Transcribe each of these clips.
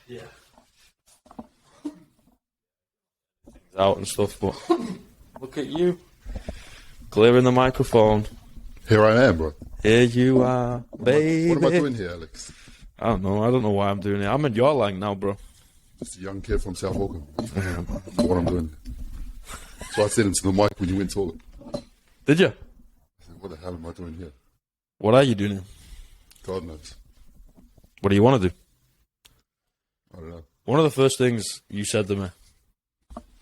Yeah. Out and stuff, but look at you. Clearing the microphone. Here I am, bro. Here you are, baby. What am I doing here, Alex? I don't know. I don't know why I'm doing it. I'm in your line now, bro. Just a young kid from South Auckland. What I'm doing. So I said into the mic when you went talking. Did you? I said, what the hell am I doing here? What are you doing here? God knows. What do you want to do? I don't know. One of the first things you said to me,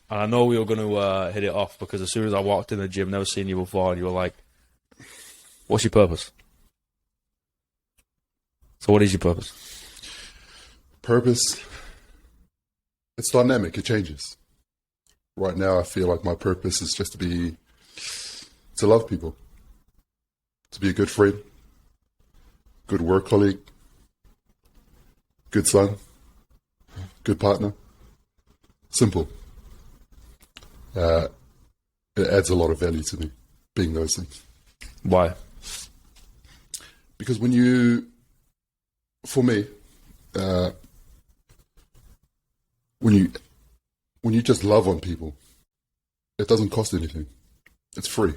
and I know we were going to hit it off because as soon as I walked in the gym, never seen you before, and you were like, what's your purpose? So what is your purpose? Purpose, it's dynamic. It changes. Right now, I feel like my purpose is just to love people, to be a good friend, good work colleague, good son, good partner. Simple. It adds a lot of value to me, being those things. Why? Because for me, when you just love on people, it doesn't cost anything. It's free.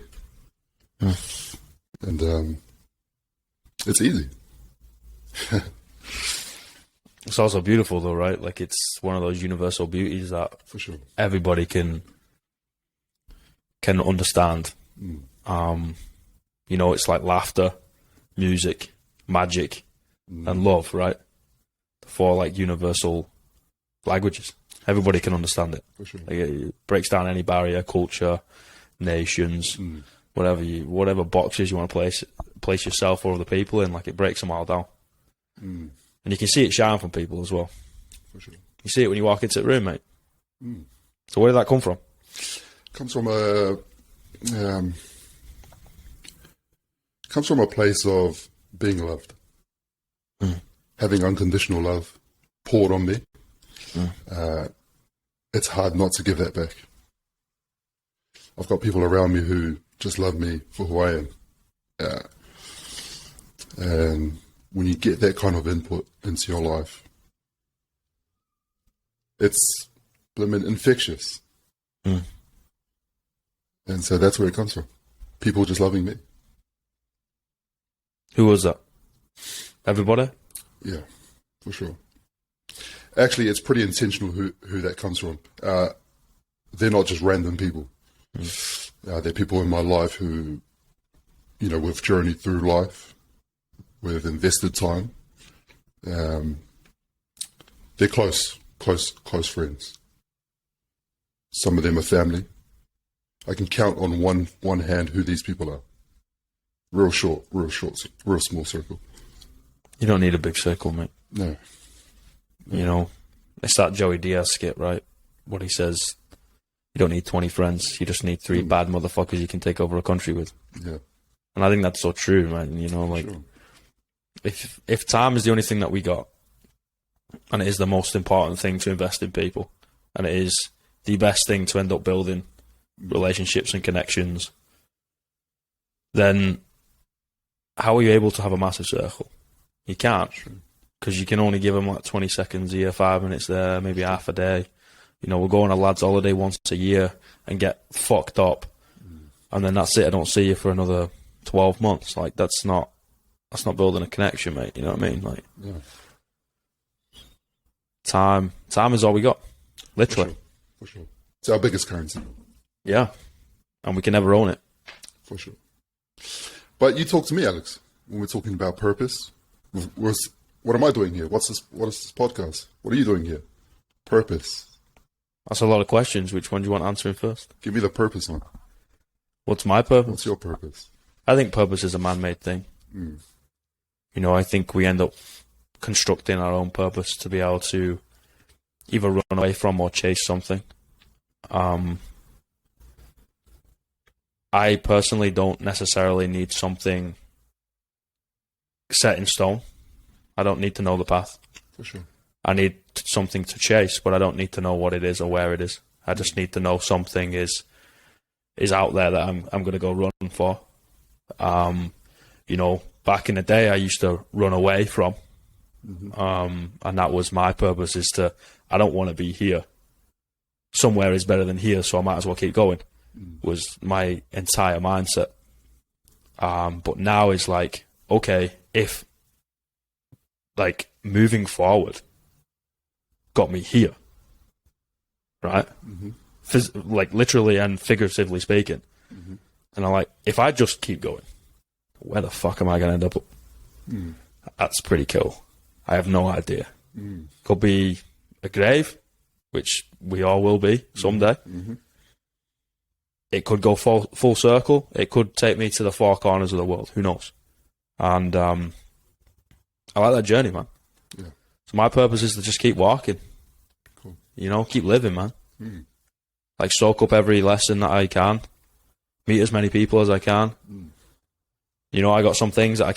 And it's easy. It's also beautiful though, right? Like it's one of those universal beauties that For sure. everybody can understand. You know, it's like laughter, music, magic, and love, right? The four like universal languages. Everybody can understand it. For sure. Like, it breaks down any barrier, culture, nations, whatever boxes you want to place yourself or other people in. Like it breaks them all down, and you can see it shine from people as well. For sure. You see it when you walk into the room, mate. So where did that come from? Comes from a place of being loved, having unconditional love poured on me. It's hard not to give that back. I've got people around me who just love me for who I am. And when you get that kind of input into your life, it's infectious. And so that's where it comes from. People just loving me. Who was that? Everybody? Yeah, for sure. Actually, it's pretty intentional who that comes from. They're not just random people. They're people in my life who, you know, we've journeyed through life. We've invested time. They're close friends. Some of them are family. I can count on one hand who these people are. Real small circle. You don't need a big circle, mate. No. You know, it's that Joey Diaz skit, right? What he says, you don't need 20 friends. You just need 3 bad motherfuckers you can take over a country with. Yeah. And I think that's so true, man. You know, like, Sure. if time is the only thing that we got, and it is the most important thing to invest in people, and it is the best thing to end up building relationships and connections, then how are you able to have a massive circle? You can't, because you can only give them like 20 seconds here, 5 minutes there, maybe half a day. You know, we'll go on a lad's holiday once a year and get fucked up, and then that's it. I don't see you for another 12 months. Like that's not building a connection, mate. You know what I mean? Like, Yeah. time is all we got, literally. For sure. It's our biggest currency. Yeah, and we can never own it. For sure. But you talk to me, Alex, when we're talking about purpose. What am I doing here? What is this podcast? What are you doing here? Purpose. That's a lot of questions. Which one do you want answering first? Give me the purpose one. What's my purpose? What's your purpose? I think purpose is a man-made thing. You know, I think we end up constructing our own purpose to be able to either run away from or chase something. I personally don't necessarily need something set in stone. I don't need to know the path. For sure. I need something to chase, but I don't need to know what it is or where it is. I just need to know something is out there that I'm going to go run for. You know, back in the day, I used to run away from And that was my purpose, is I don't want to be here. Somewhere is better than here, so I might as well keep going, was my entire mindset. But now it's like, okay, if like moving forward got me here, right? Like literally and figuratively speaking. And I'm like, if I just keep going, where the fuck am I going to end up? That's pretty cool. I have no idea. Could be a grave, which we all will be someday. It could go full circle. It could take me to the four corners of the world. Who knows? And I like that journey, man. Yeah. So my purpose is to just keep walking. Cool. You know, keep living, man. Like soak up every lesson that I can. Meet as many people as I can. You know, I got some things that I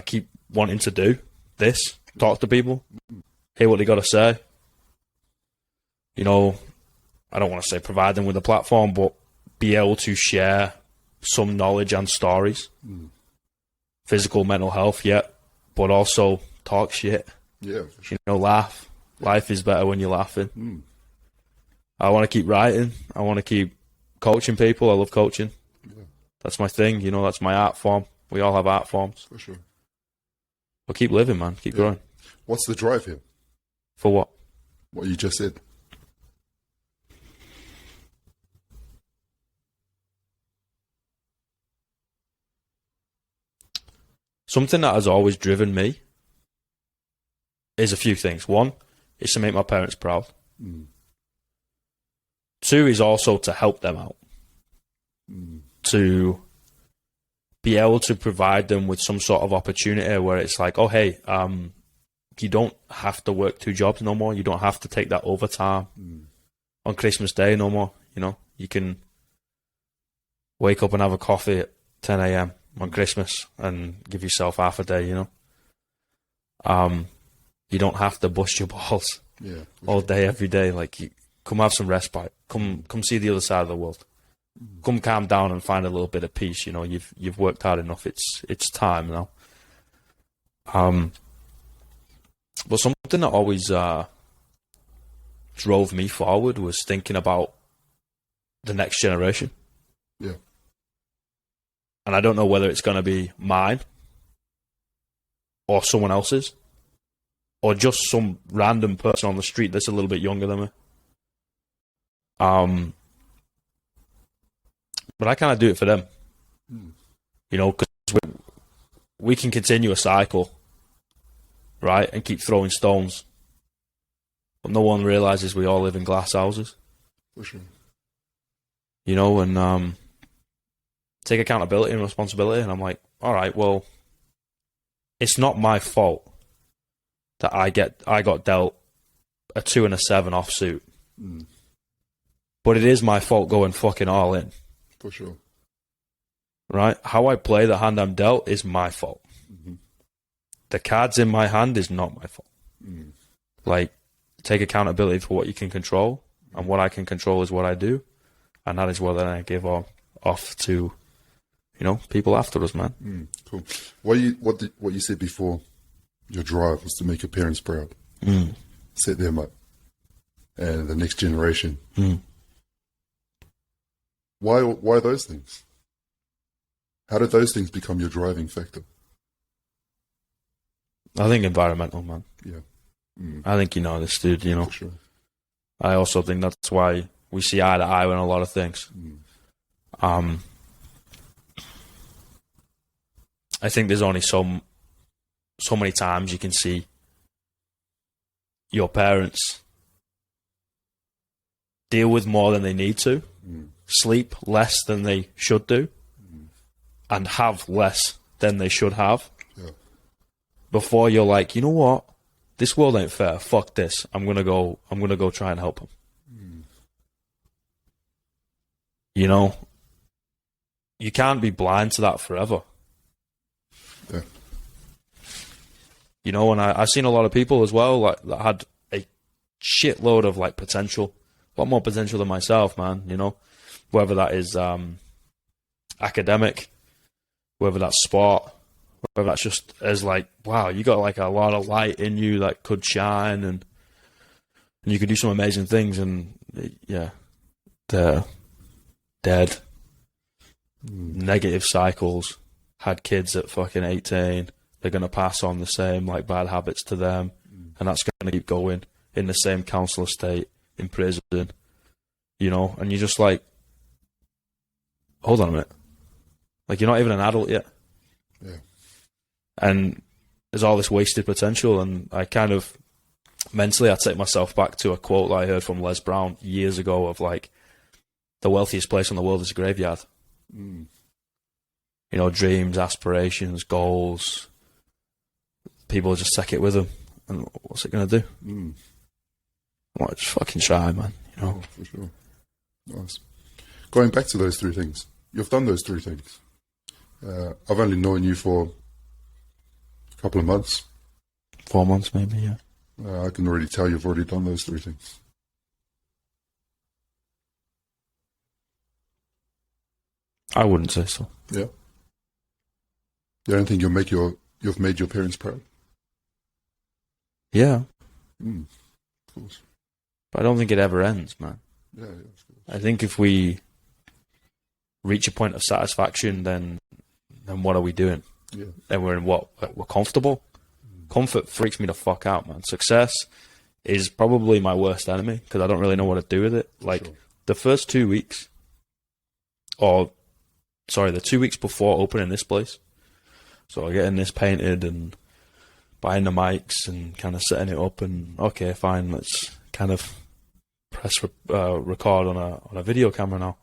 keep wanting to do. Talk to people, hear what they got to say. You know, I don't want to say provide them with a platform, but be able to share some knowledge and stories. Physical, mental health, yeah, but also talk shit. Yeah, for sure. You know, laugh. Life is better when you're laughing. I want to keep writing. I want to keep coaching people. I love coaching. Yeah. That's my thing. You know, that's my art form. We all have art forms. For sure. But keep living, man. Keep growing. What's the drive here? For what? What you just said. Something that has always driven me is a few things. One is to make my parents proud. Two is also to help them out. To be able to provide them with some sort of opportunity where it's like, oh, hey, you don't have to work 2 jobs no more. You don't have to take that overtime on Christmas Day no more. You know, you can wake up and have a coffee at 10 a.m. on Christmas and give yourself half a day, you know. You don't have to bust your balls all day, every day. Like, you come have some respite. Come see the other side of the world. Come calm down and find a little bit of peace. You know, you've worked hard enough. It's time now. But something that always drove me forward was thinking about the next generation. Yeah. And I don't know whether it's going to be mine or someone else's or just some random person on the street that's a little bit younger than me. But I kind of do it for them. You know, because we can continue a cycle, right, and keep throwing stones. But no one realizes we all live in glass houses. For sure. You know, and take accountability and responsibility. And I'm like, all right, well, it's not my fault that I got dealt a 2 and a 7 offsuit. But it is my fault going fucking all in. For sure. Right? How I play the hand I'm dealt is my fault. The cards in my hand is not my fault. Like, take accountability for what you can control, and what I can control is what I do, and that is what I give off to, you know, people after us, man. Cool. What you said before, your drive was to make your parents proud, set them up, and the next generation. Why those things? How did those things become your driving factor? I think environmental, man. Yeah. I think you know this, dude, you know. For sure. I also think that's why we see eye to eye on a lot of things. I think there's only so many times you can see your parents deal with more than they need to, sleep less than they should do, and have less than they should have. Yeah. Before you're like, you know what? This world ain't fair. Fuck this. I'm gonna go try and help them. You know, you can't be blind to that forever. Yeah. You know, and I've seen a lot of people as well, like, that had a shitload of like potential, a lot more potential than myself, man. You know, whether that is academic, whether that's sport, Whether that's just as like, wow, you got like a lot of light in you that could shine, and you could do some amazing things, and yeah, they're dead. Negative cycles. Had kids at fucking 18. They're going to pass on the same like bad habits to them, and that's going to keep going in the same council estate, in prison, you know. And you're just like, hold on a minute, like you're not even an adult yet. Yeah. And there's all this wasted potential, and I kind of mentally I take myself back to a quote that I heard from Les Brown years ago of like, the wealthiest place in the world is a graveyard. You know, dreams, aspirations, goals, people just take it with them, and what's it going to do? Well, just fucking try, man, you know. For sure. Nice. Going back to those three things, you've done those three things. I've only known you for a couple of months. 4 months maybe, yeah. I can already tell you've already done those three things. I wouldn't say so. Yeah. You don't think you've made your parents proud? Yeah. Of course. But I don't think it ever ends, man. Yeah, of course. I think if we reach a point of satisfaction, then what are we doing? Yeah. Then we're in what? We're comfortable? Comfort freaks me the fuck out, man. Success is probably my worst enemy because I don't really know what to do with it. Like, the first 2 weeks, the 2 weeks before opening this place, so getting this painted and buying the mics and kind of setting it up, and okay, fine, let's kind of press record on a video camera now.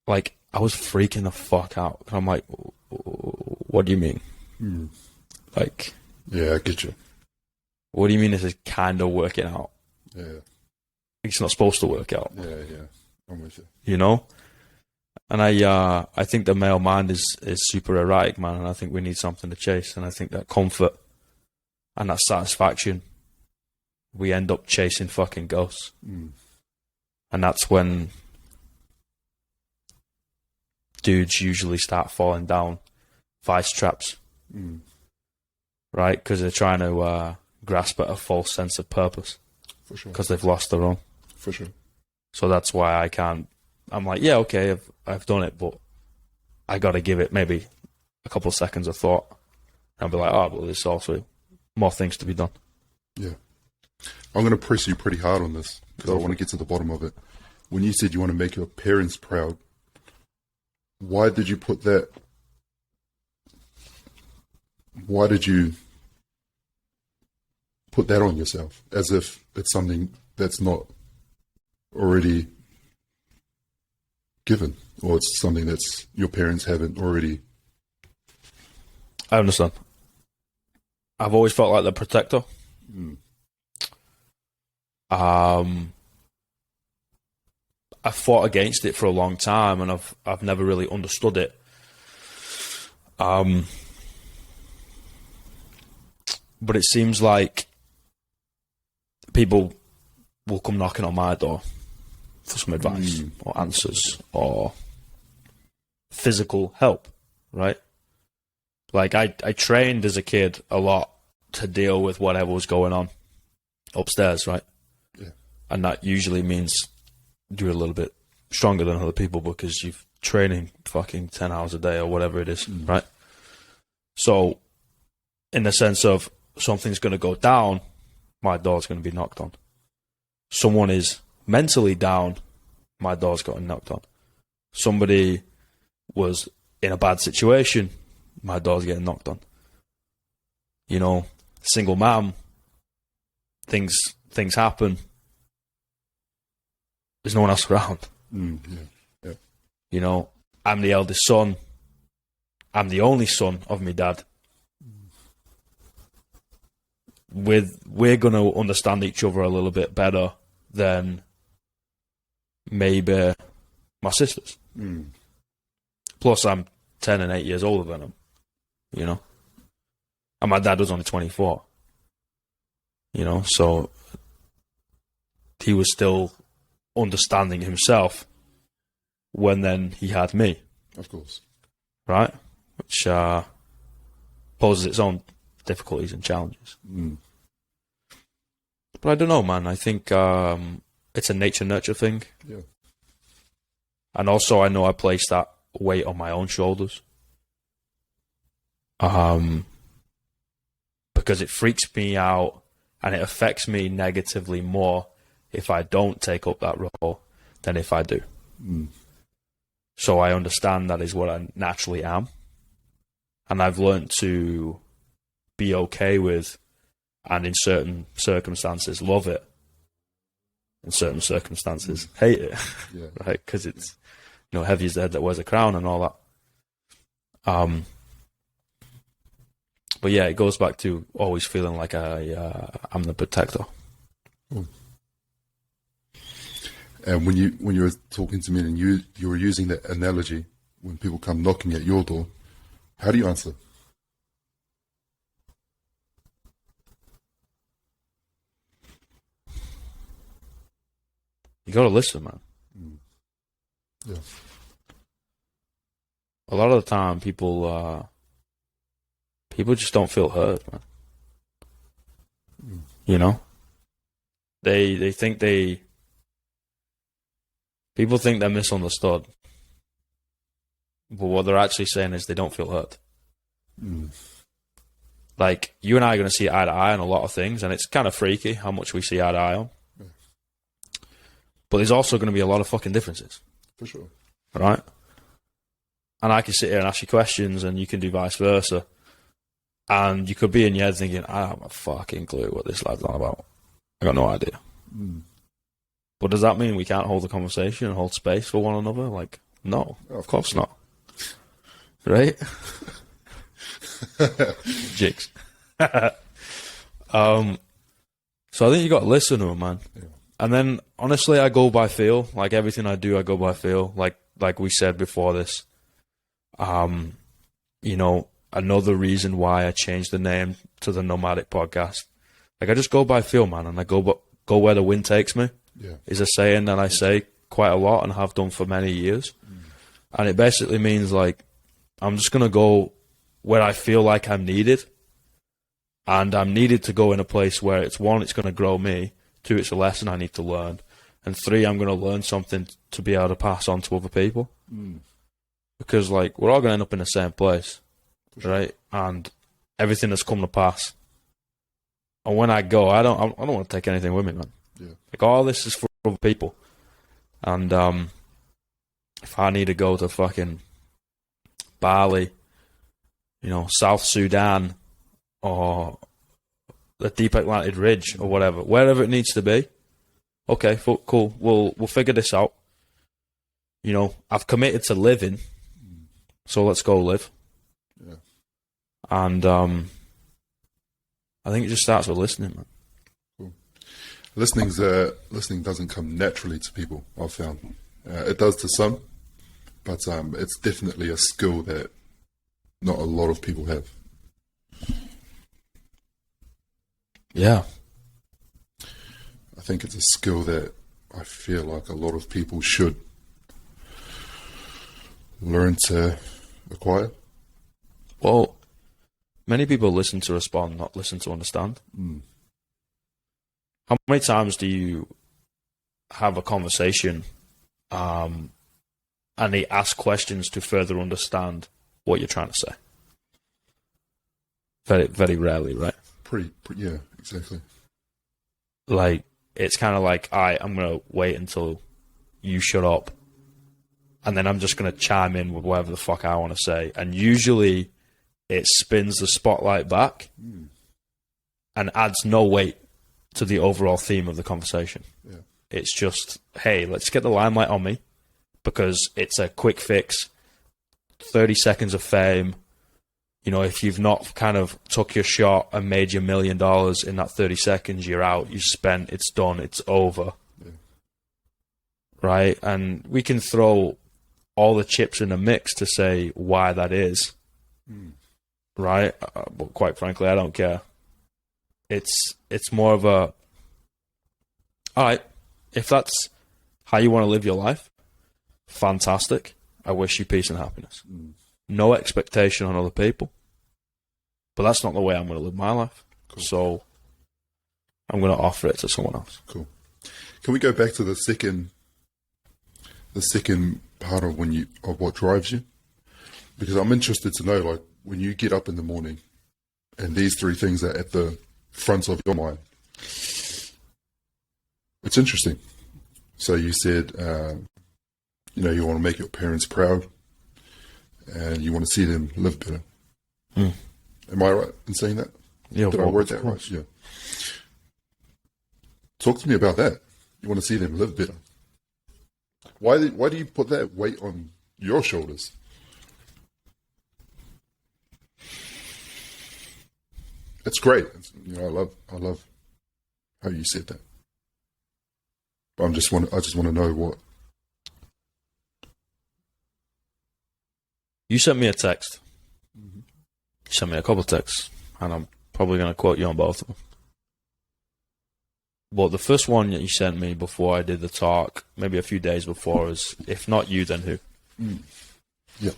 Like, I was freaking the fuck out. I'm like, what do you mean? Like, yeah, I get you. What do you mean this is kind of working out? Yeah. It's not supposed to work out. Yeah, I'm with you. You know? And I think the male mind is super erratic, man, and I think we need something to chase, and I think that comfort and that satisfaction, we end up chasing fucking ghosts. And that's when dudes usually start falling down vice traps. Right? Because they're trying to grasp at a false sense of purpose. For sure. Because they've lost their own. For sure. So that's why I can't. I'm like, yeah, okay, I've done it, but I got to give it maybe a couple of seconds of thought. And I'll be like, oh, well, there's also more things to be done. Yeah. I'm going to press you pretty hard on this because I want to get to the bottom of it. When you said you want to make your parents proud, why did you put that? Why did you put that on yourself as if it's something that's not already given, or it's something that's your parents haven't already? I understand. I've always felt like the protector. I fought against it for a long time, and I've never really understood it. But it seems like people will come knocking on my door for some advice or answers or physical help, right? Like, I trained as a kid a lot to deal with whatever was going on upstairs, right? Yeah. And that usually means you're a little bit stronger than other people because you've training fucking 10 hours a day or whatever it is, right? So, in the sense of something's going to go down, my door's going to be knocked on. Someone is mentally down, my door's gotten knocked on. Somebody was in a bad situation, my door's getting knocked on. You know, single mom, things happen. There's no one else around. Yeah. You know, I'm the eldest son. I'm the only son of my dad. We're going to understand each other a little bit better than maybe my sisters. Plus, I'm 10 and 8 years older than them, you know? And my dad was only 24, you know? So he was still understanding himself when then he had me. Of course. Right? Which poses its own difficulties and challenges. Mm. But I don't know, man. I think it's a nature-nurture thing. Yeah. And also, I know I place that weight on my own shoulders. Because it freaks me out and it affects me negatively more if I don't take up that role than if I do. Mm. So I understand that is what I naturally am. And I've learned to be okay with, and in certain circumstances, love it. In certain circumstances, hate it. Yeah. Right? Because it's, heavy is the head that wears a crown and all that. But yeah, it goes back to always feeling like I'm the protector. Cool. And when you were talking to me and you were using that analogy, when people come knocking at your door, how do you answer? You got to listen, man. Mm. Yeah. A lot of the time, people just don't feel heard, man. Mm. They think people think they're misunderstood, but what they're actually saying is they don't feel heard. Mm. Like, you and I are going to see eye to eye on a lot of things, and it's kind of freaky how much we see eye to eye on. Yeah. But there's also going to be a lot of fucking differences. For sure. Right? And I can sit here and ask you questions, and you can do vice versa. And you could be in your head thinking, I have a fucking clue what this lad's on about. I got no idea. Mm. But does that mean we can't hold a conversation and hold space for one another? Like, no, of course not. Right? Jigs. So I think you got to listen to them, man. Yeah. And then, honestly, I go by feel. Like, everything I do, I go by feel. Like we said before this. Another reason why I changed the name to the Nomadic Podcast. Like, I just go by feel, man, and I go where the wind takes me. Yeah. Is a saying that I say quite a lot and have done for many years. Mm. And it basically means, like, I'm just going to go where I feel like I'm needed. And I'm needed to go in a place where it's one, it's going to grow me. Two, it's a lesson I need to learn. And three, I'm going to learn something to be able to pass on to other people. Mm. Because, like, we're all going to end up in the same place. Sure. Right? And everything has come to pass. And when I go, I don't want to take anything with me, man. Yeah. Like, all this is for other people. And if I need to go to fucking Bali, South Sudan, or the Deep Atlantic Ridge, or whatever, wherever it needs to be, okay, cool. We'll figure this out. I've committed to living, so let's go live. Yeah. And I think it just starts with listening, man. Cool. Listening doesn't come naturally to people, I've found. It does to some, but it's definitely a skill that not a lot of people have. Yeah. I think it's a skill that I feel like a lot of people should learn to acquire. Well, many people listen to respond, not listen to understand. Mm. How many times do you have a conversation and they ask questions to further understand what you're trying to say? Very, very rarely, right? Yeah, exactly. Like, it's kind of like, I'm going to wait until you shut up, and then I'm just going to chime in with whatever the fuck I want to say. And usually it spins the spotlight back and adds no weight to the overall theme of the conversation. Yeah. It's just, hey, let's get the limelight on me because it's a quick fix, 30 seconds of fame. If you've not kind of took your shot and made your $1 million in that 30 seconds, you're out, you spent, it's done, it's over. Yeah. Right? And we can throw all the chips in the mix to say why that is. Right? But quite frankly, I don't care. It's more of a, all right, if that's how you want to live your life, fantastic. I wish you peace and happiness. No expectation on other people. But that's not the way I'm going to live my life. Cool. So I'm going to offer it to someone else. Cool. Can we go back to the second part of what drives you? Because I'm interested to know, like, when you get up in the morning and these three things are at the front of your mind. It's interesting. So you said, you want to make your parents proud and you want to see them live better. Am I right in saying that? Yeah. Did I word that right? Yeah. Talk to me about that. You want to see them live better. Why do you put that weight on your shoulders? It's great. I love how you said that. But I just want to know what. You sent me a text. You sent me a couple of texts, and I'm probably going to quote you on both of them. But the first one that you sent me before I did the talk, maybe a few days before, is, if not you, then who? Yeah.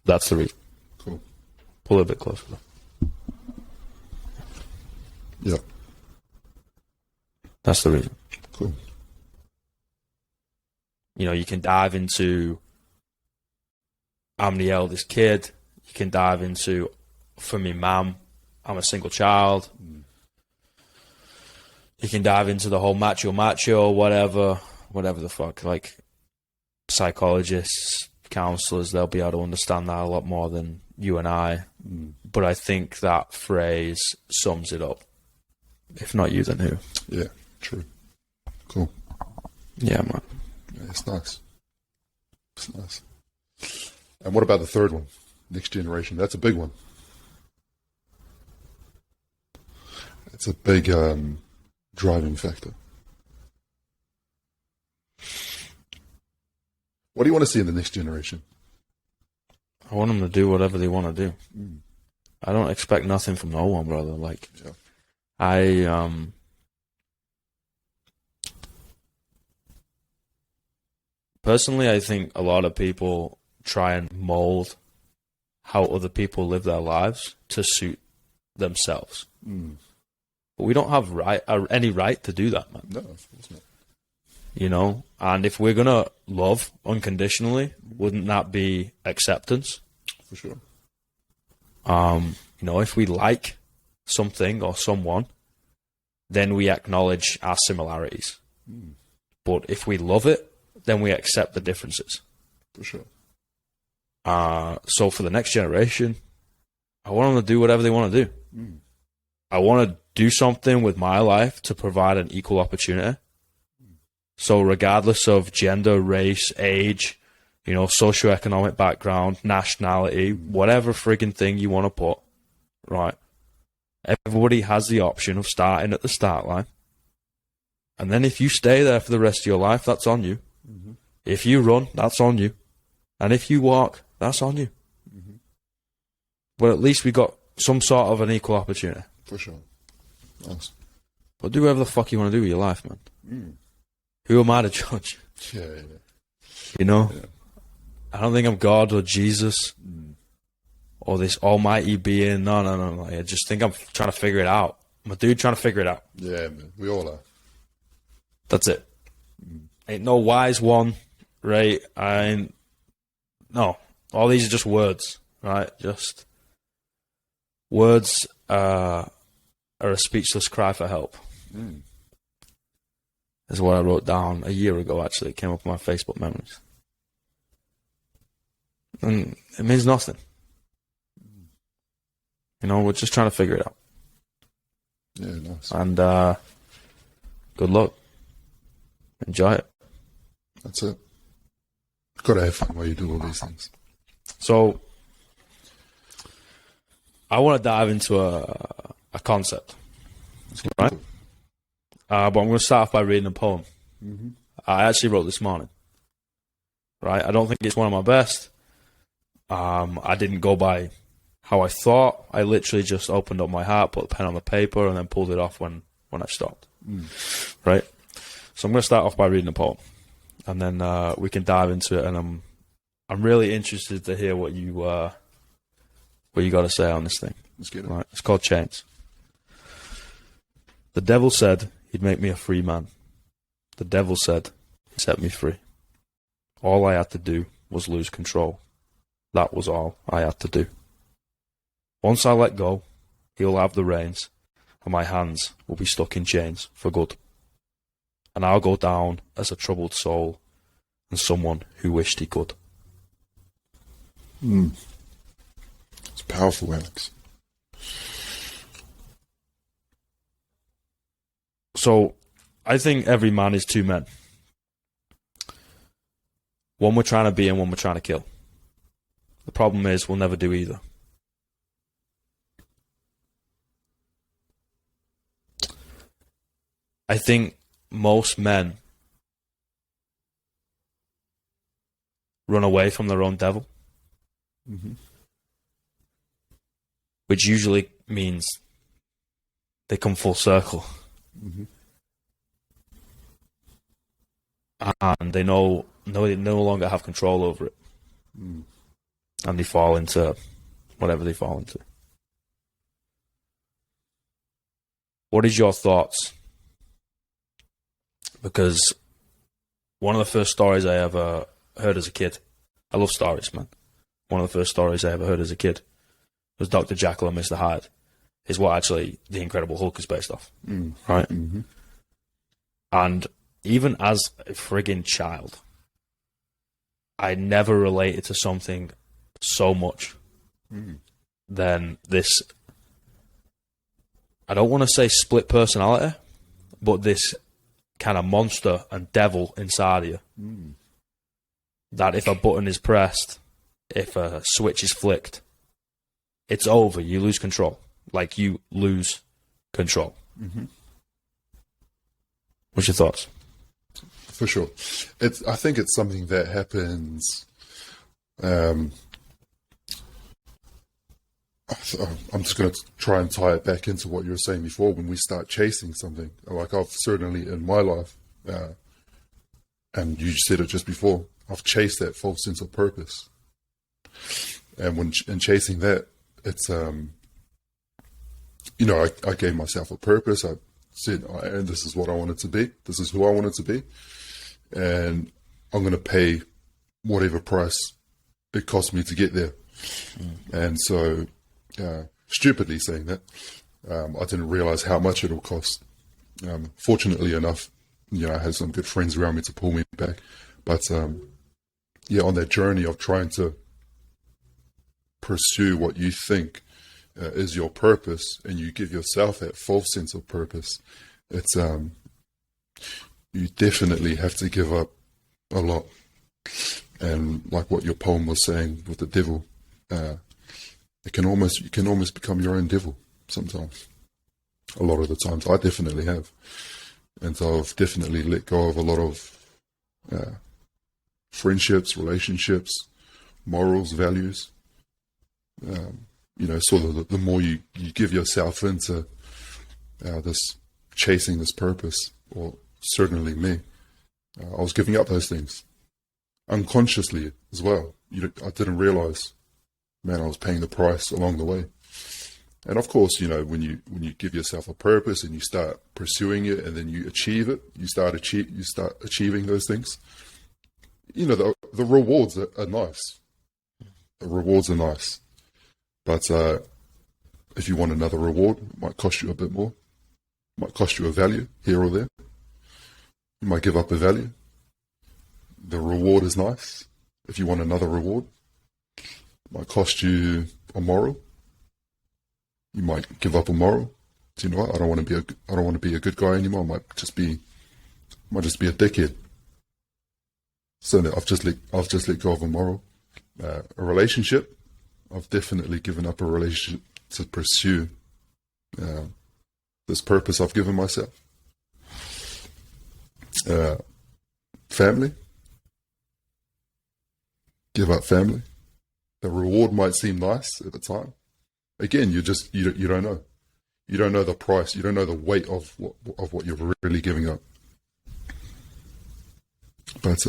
That's the reason. Cool. Pull it a bit closer. Yeah. That's the reason. Cool. You can dive into, I'm the eldest kid. You can dive into, for me, mum, I'm a single child. You can dive into the whole macho, whatever the fuck. Like, psychologists, counselors, they'll be able to understand that a lot more than you and I. But I think that phrase sums it up. If not you, then who? Yeah, true. Cool. Yeah, man. Yeah, it's nice. It's nice. And what about the third one? Next generation. That's a big one. It's a big driving factor. What do you want to see in the next generation? I want them to do whatever they want to do. I don't expect nothing from no one, brother. Like, yeah. Personally, I think a lot of people try and mold how other people live their lives to suit themselves. But we don't have any right to do that, man. No, of course not. And if we're going to love unconditionally, wouldn't that be acceptance? For sure. If we like something or someone, then we acknowledge our similarities. But if we love it, then we accept the differences. For sure. So for the next generation, I want them to do whatever they want to do. I want to do something with my life to provide an equal opportunity. So regardless of gender, race, age, socioeconomic background, nationality, whatever frigging thing you want to put, right? Everybody has the option of starting at the start line. And then if you stay there for the rest of your life, that's on you. If you run, that's on you. And if you walk, that's on you. But at least we got some sort of an equal opportunity. For sure. Nice. But do whatever the fuck you want to do with your life, man. Who am I to judge? Yeah. Yeah. I don't think I'm God or Jesus or this almighty being. No. I just think I'm trying to figure it out. I'm a dude trying to figure it out. Yeah, man. We all are. That's it. Ain't no wise one, right? No. All these are just words, right? Just words are a speechless cry for help. Is what I wrote down a year ago, actually. It came up on my Facebook memories. And it means nothing. We're just trying to figure it out. Yeah, nice. And good luck. Enjoy it. That's it. Got to have fun while you do all these things. So, I want to dive into a concept. Right? But I'm going to start off by reading a poem. I actually wrote this morning. Right? I don't think it's one of my best. I didn't go by how I thought. I literally just opened up my heart, put a pen on the paper, and then pulled it off when I stopped. Right? So I'm going to start off by reading a poem. And then we can dive into it. And I'm really interested to hear what you what you got to say on this thing. Let's get it. Right, it's called chains. The devil said he'd make me a free man. The devil said he'd set me free. All I had to do was lose control. That was all I had to do. Once I let go, he'll have the reins, and my hands will be stuck in chains for good. And I'll go down as a troubled soul and someone who wished he could. It's powerful, Alex. So, I think every man is two men. One we're trying to be and one we're trying to kill. The problem is we'll never do either. I think most men run away from their own devil, which usually means they come full circle. And they no longer have control over it. And they fall into whatever they fall into. What is your thoughts? Because one of the first stories I ever heard as a kid, I love stories, man. One of the first stories I ever heard as a kid was Dr. Jekyll and Mr. Hyde, is what actually The Incredible Hulk is based off. Right? And even as a friggin' child, I never related to something so much than this. I don't want to say split personality, but this kind of monster and devil inside of you. That if a button is pressed, if a switch is flicked, it's over. You lose control. Like, you lose control. What's your thoughts? For sure. I think it's something that happens. I'm just going to try and tie it back into what you were saying before. When we start chasing something, like I've certainly in my life, and you said it just before, I've chased that false sense of purpose. And when in chasing that, it's I gave myself a purpose. I said, and this is what I wanted to be. This is who I wanted to be. And I'm going to pay whatever price it cost me to get there. And so, stupidly saying that, I didn't realize how much it'll cost. Fortunately enough, I had some good friends around me to pull me back. But, on that journey of trying to pursue what you think is your purpose, and you give yourself that false sense of purpose, it's you definitely have to give up a lot. And like what your poem was saying with the devil, you can almost become your own devil sometimes. A lot of the times, I definitely have, and so I've definitely let go of a lot of friendships, relationships, morals, values. Sort of the more you give yourself into this chasing this purpose, or certainly me, I was giving up those things unconsciously as well. I didn't realize, man, I was paying the price along the way. And of course, when you give yourself a purpose and you start pursuing it, and then you achieve it, you start achieving those things. The rewards are nice. The rewards are nice. But if you want another reward, it might cost you a bit more. It might cost you a value here or there. You might give up a value. The reward is nice. If you want another reward, it might cost you a moral. You might give up a moral. So, you know what? I don't want to be a good guy anymore. I might just be a dickhead. So I've just let go of a moral. A relationship, I've definitely given up a relationship to pursue this purpose I've given myself. Family, give up family. The reward might seem nice at the time. Again, you don't know. You don't know the price. You don't know the weight of what you're really giving up. But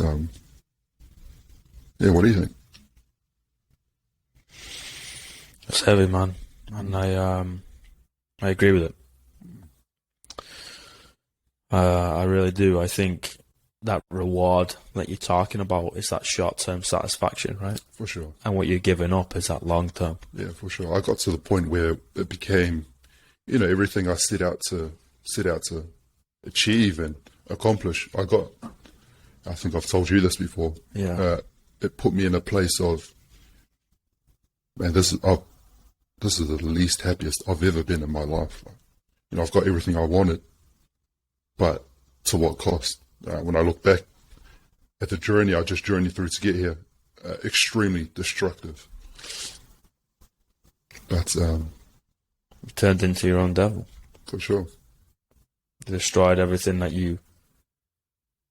what do you think? It's heavy, man, and I agree with it. I really do. I think that reward that you're talking about is that short-term satisfaction, right? For sure. And what you're giving up is that long-term. Yeah, for sure. I got to the point where it became, everything I set out to achieve and accomplish. I think I've told you this before. Yeah. It put me in a place of, man, this is the least happiest I've ever been in my life. I've got everything I wanted, but to what cost? When I look back at the journey I just journeyed through to get here, extremely destructive. But You've turned into your own devil. for sure. You destroyed everything that you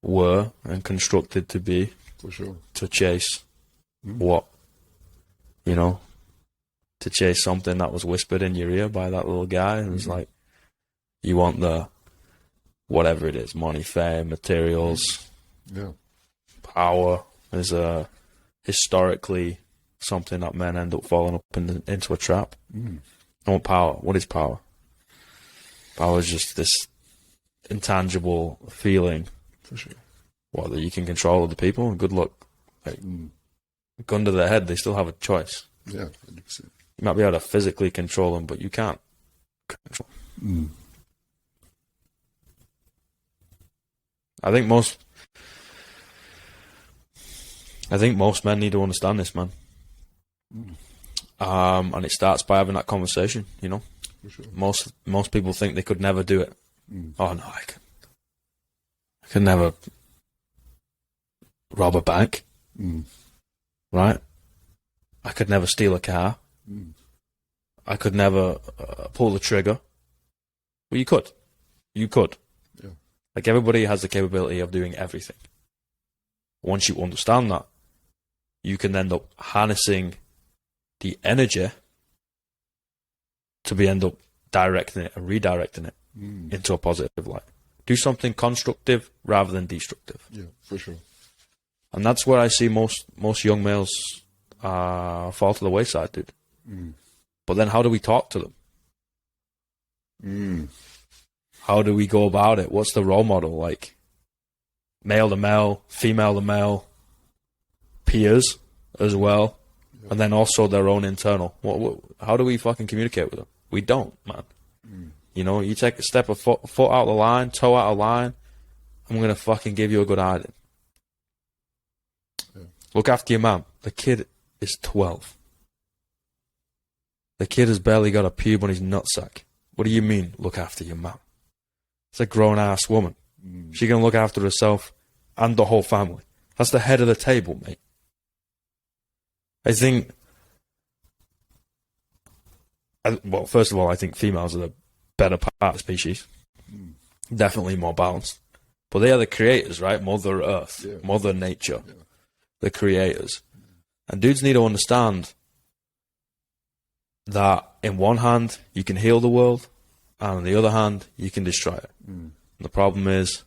were and constructed to be. For sure. To chase what? To chase something that was whispered in your ear by that little guy. It was like, you want the, whatever it is, money, fame, materials, power is historically something that men end up falling up into a trap. I want power. What is power? Power is just this intangible feeling. For sure. That you can control other people, and good luck. Gun to their head, they still have a choice. Yeah, 100%. You might be able to physically control them, but you can't control them. I think most men need to understand this, man. And it starts by having that conversation, For sure. Most people think they could never do it. Oh no, I could never rob a bank. Right? I could never steal a car. I could never pull the trigger. Well, you could. You could. Yeah. Like, everybody has the capability of doing everything. Once you understand that, you can end up harnessing the energy to end up directing it and redirecting it into a positive light. Do something constructive rather than destructive. Yeah, for sure. And that's where I see most young males fall to the wayside, dude. But then how do we talk to them? How do we go about it? What's the role model? Like, male to male, female to male, peers as well, and then also their own internal. How do we fucking communicate with them? We don't, man. You take a step, foot out of the line, toe out of line, I'm going to fucking give you a good hiding. Yeah. Look after your mum. The kid is 12. The kid has barely got a pube on his nutsack. What do you mean, look after your mum? It's a grown-ass woman. She can look after herself and the whole family. That's the head of the table, mate. I think... Well, first of all, I think females are the better part of the species. Definitely more balanced. But they are the creators, right? Mother Earth, Mother Nature, the creators. And dudes need to understand that in one hand, you can heal the world, and on the other hand, you can destroy it. And the problem is,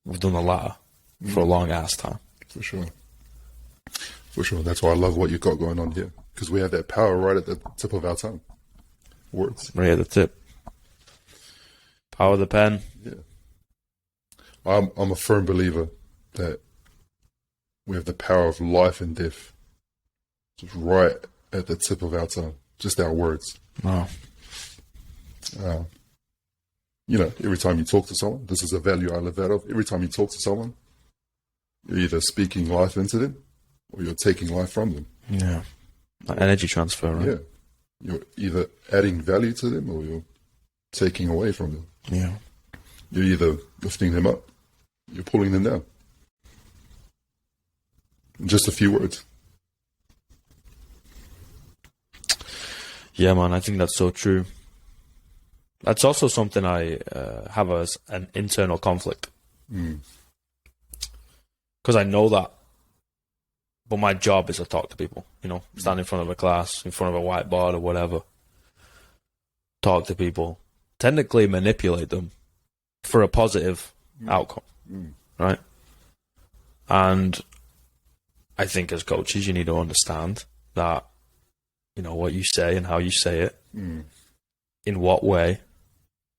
we've done the latter for a long ass time. For sure. For sure. That's why I love what you've got going on here. Because we have that power right at the tip of our tongue. Words. Right at the tip. Power of the pen. Yeah. I'm a firm believer that we have the power of life and death just right at the tip of our tongue. Just our words. Wow. Every time you talk to someone, this is a value I live out of. Every time you talk to someone, you're either speaking life into them or you're taking life from them. Yeah. That energy transfer, right? Yeah. You're either adding value to them or you're taking away from them. Yeah. You're either lifting them up, you're pulling them down. In just a few words. Yeah, man, I think that's so true. That's also something I have as an internal conflict. Because I know that. But my job is to talk to people, stand in front of a class, in front of a whiteboard or whatever. Talk to people. Technically manipulate them for a positive outcome, right? And I think as coaches, you need to understand that you know, what you say and how you say it, in what way,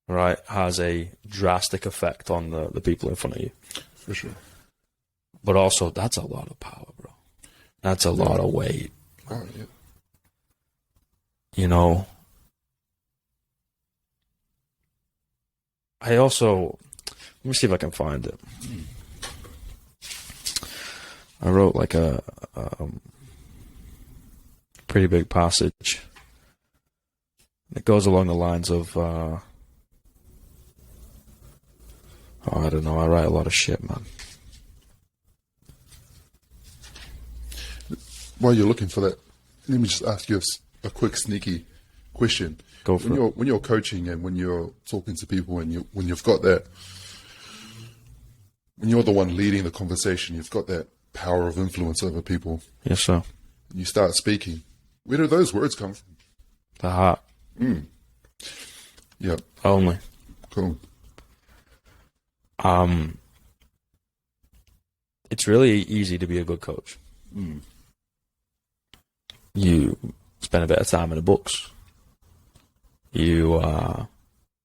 right, has a drastic effect on the people in front of you. For sure. But also, that's a lot of power, bro. That's a lot of weight. Oh, yeah. You know, I also, let me see if I can find it. I wrote like a pretty big passage. It goes along the lines of, I don't know, I write a lot of shit, man. While you're looking for that, let me just ask you a quick sneaky question. Go for it. When you're coaching and when you're talking to people and when you've got that, when you're the one leading the conversation, you've got that power of influence over people. Yes, sir. And you start speaking. Where do those words come from? The heart. Yep. Only. Cool. It's really easy to be a good coach. You spend a bit of time in the books. You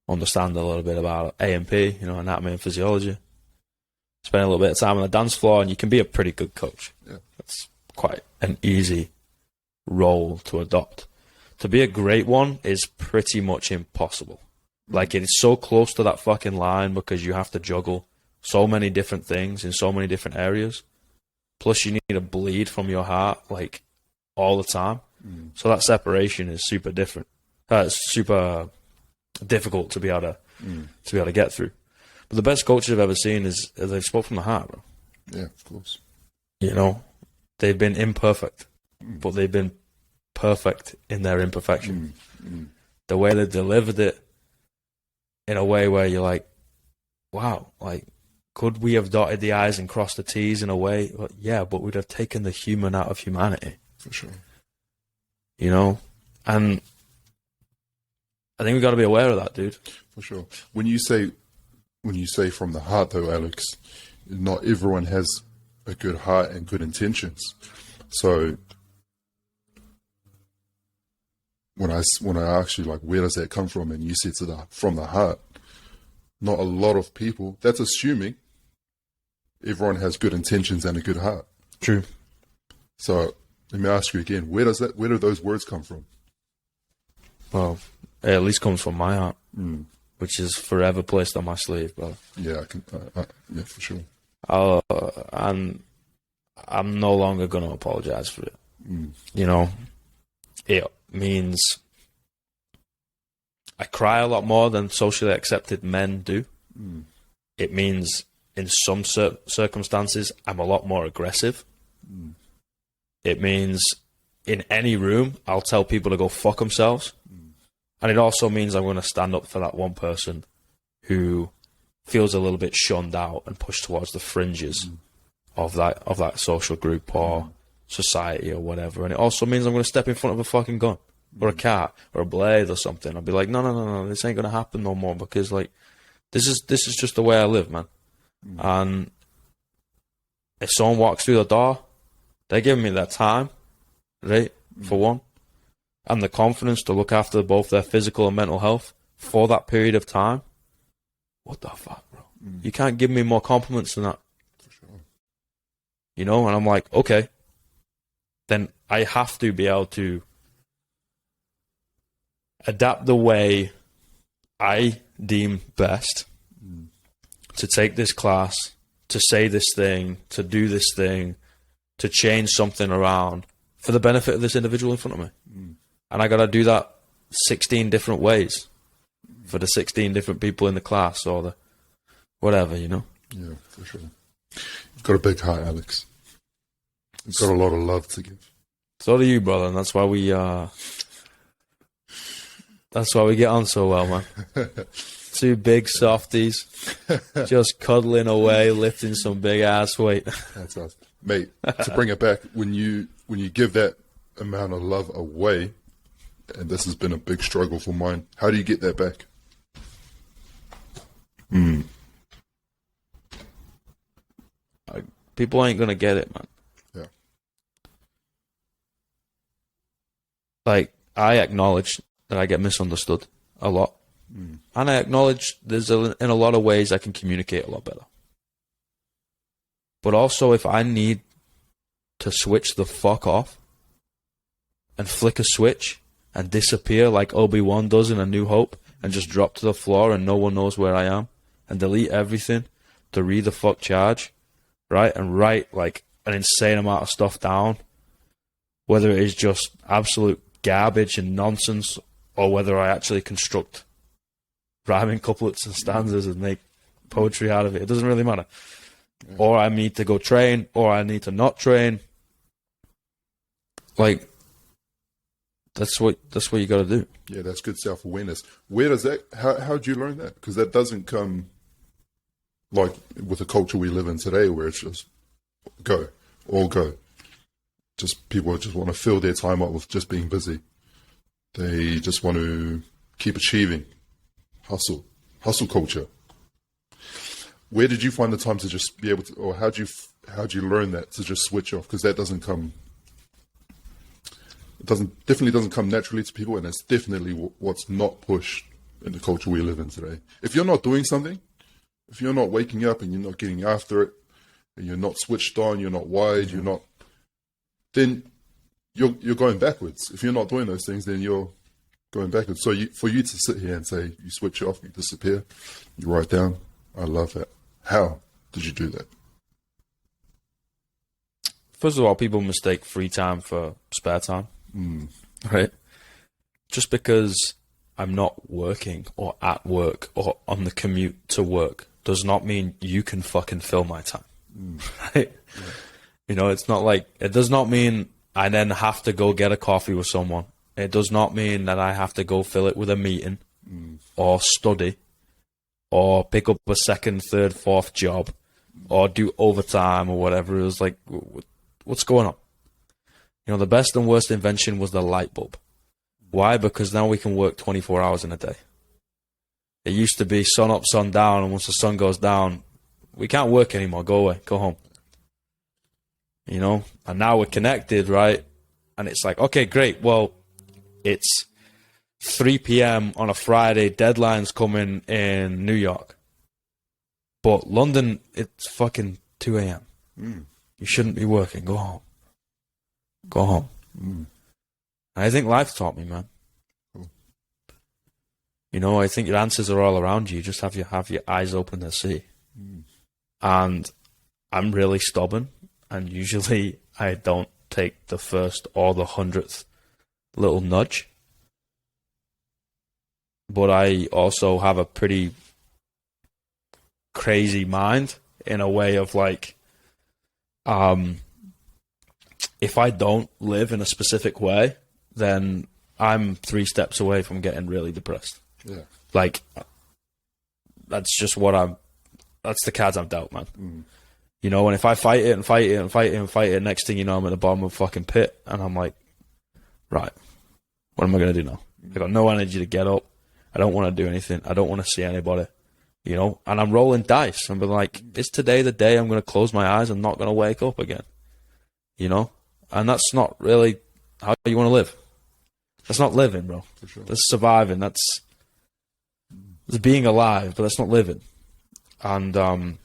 understand a little bit about A&P, you know, anatomy and physiology. Spend a little bit of time on the dance floor, and you can be a pretty good coach. Yeah. That's quite an easy role to adopt. To be a great one is pretty much impossible. Like, it's so close to that fucking line because you have to juggle so many different things in so many different areas. Plus, you need to bleed from your heart, like, all the time. So that separation is super different. It's super difficult to be able to get through. But the best coaches I've ever seen is they've spoke from the heart, bro. Yeah, of course. You know, they've been imperfect, but they've been perfect in their imperfection. The way they delivered it in a way where you're like, wow, like, could we have dotted the I's and crossed the T's in a way? Well, yeah, but we'd have taken the human out of humanity. For sure. You know? And I think we've got to be aware of that, dude. For sure. When you say from the heart, though, Alex, not everyone has a good heart and good intentions. So when I asked you, like, where does that come from, and you said from the heart, not a lot of people. That's assuming everyone has good intentions and a good heart. True. So let me ask you again: where do those words come from? Well, it at least comes from my heart, which is forever placed on my sleeve, brother. Yeah, yeah, for sure. And I'm no longer going to apologize for it. You know, it means I cry a lot more than socially accepted men do. It means in some circumstances I'm a lot more aggressive. It means in any room I'll tell people to go fuck themselves. And it also means I'm going to stand up for that one person who feels a little bit shunned out and pushed towards the fringes of that social group or society or whatever. And it also means I'm going to step in front of a fucking gun or a cat or a blade or something. I'll be like, no, this ain't going to happen no more, because, like, this is just the way I live, man. And if someone walks through the door, they're giving me their time, right, for one, and the confidence to look after both their physical and mental health for that period of time. What the fuck, bro? You can't give me more compliments than that. For sure. You know, and I'm like, okay, then I have to be able to adapt the way I deem best to take this class, to say this thing, to do this thing, to change something around for the benefit of this individual in front of me. And I got to do that 16 different ways for the 16 different people in the class or the whatever, you know? Yeah, for sure. You've got a big heart, Alex. You've got a lot of love to give. So do you, brother, and that's why we get on so well, man. Two big softies just cuddling away, lifting some big ass weight. That's us. Mate, to bring it back, when you give that amount of love away, and this has been a big struggle for mine, how do you get that back? People ain't gonna get it, man. Yeah. like, I acknowledge that I get misunderstood a lot. And I acknowledge in a lot of ways I can communicate a lot better. But also, if I need to switch the fuck off and flick a switch and disappear like Obi-Wan does in A New Hope and just drop to the floor and no one knows where I am and delete everything to read the fuck charge, right? And write like an insane amount of stuff down, whether it is just absolute garbage and nonsense or whether I actually construct rhyming couplets and stanzas and make poetry out of it. It doesn't really matter. Yeah. Or I need to go train, or I need to not train. Like, that's what you got to do. Yeah, that's good self-awareness. Where does that? How do you learn that? Because that doesn't come like with the culture we live in today, where it's just all go. Just people just want to fill their time up with just being busy. They just want to keep achieving, hustle culture. Where did you find the time to just be able to, or how'd you learn that to just switch off? Because that definitely doesn't come naturally to people, and that's definitely what's not pushed in the culture we live in today. If you're not doing something, if you're not waking up and you're not getting after it, and you're not switched on, you're not wide, then you're going backwards. If you're not doing those things, then you're going backwards. So for you to sit here and say you switch off, you disappear, you write down, I love that. How did you do that? First of all, people mistake free time for spare time, right? Just because I'm not working or at work or on the commute to work does not mean you can fucking fill my time, right? Yeah. You know, it's not like, it does not mean I then have to go get a coffee with someone. It does not mean that I have to go fill it with a meeting or study or pick up a second, third, fourth job or do overtime or whatever. It was like, what's going on? You know, the best and worst invention was the light bulb. Why? Because now we can work 24 hours in a day. It used to be sun up, sun down, and once the sun goes down, we can't work anymore. Go away, go home. You know, and now we're connected, right? And it's like, okay, great. Well, it's 3 p.m. on a Friday, deadline's coming in New York. But London, it's fucking 2 a.m. You shouldn't be working. Go home. Go home. And I think life taught me, man. Cool. You know, I think your answers are all around you. You just have your eyes open to see. And I'm really stubborn. And usually I don't take the first or the 100th little nudge. But I also have a pretty crazy mind in a way of like, if I don't live in a specific way, then I'm 3 steps away from getting really depressed. Yeah. Like, that's just that's the cards I'm dealt, man. You know, and if I fight it and fight it and fight it and fight it, next thing you know, I'm at the bottom of a fucking pit, and I'm like, right, what am I going to do now? I got no energy to get up. I don't want to do anything. I don't want to see anybody, you know, and I'm rolling dice. I'm like, is today the day I'm going to close my eyes and not going to wake up again? You know, and that's not really how you want to live. That's not living, bro. For sure. That's surviving. That's being alive, but that's not living. And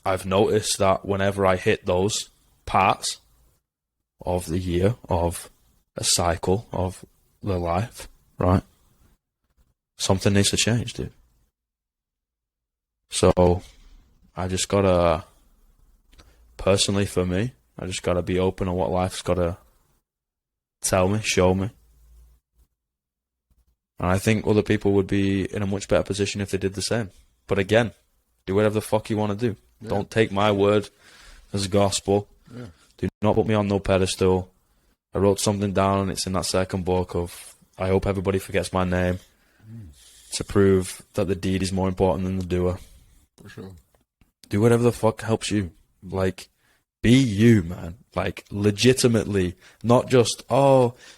I've noticed that whenever I hit those parts of the year, of a cycle of the life, right, something needs to change, dude. So I just gotta, personally for me, I just gotta be open on what life's gotta tell me, show me. And I think other people would be in a much better position if they did the same. But again, do whatever the fuck you want to do. Yeah. Don't take my word as gospel. Yeah. Do not put me on no pedestal. I wrote something down, and it's in that second book of, I hope everybody forgets my name, to prove that the deed is more important than the doer. For sure. Do whatever the fuck helps you. Like, be you, man. Like, legitimately. Not just,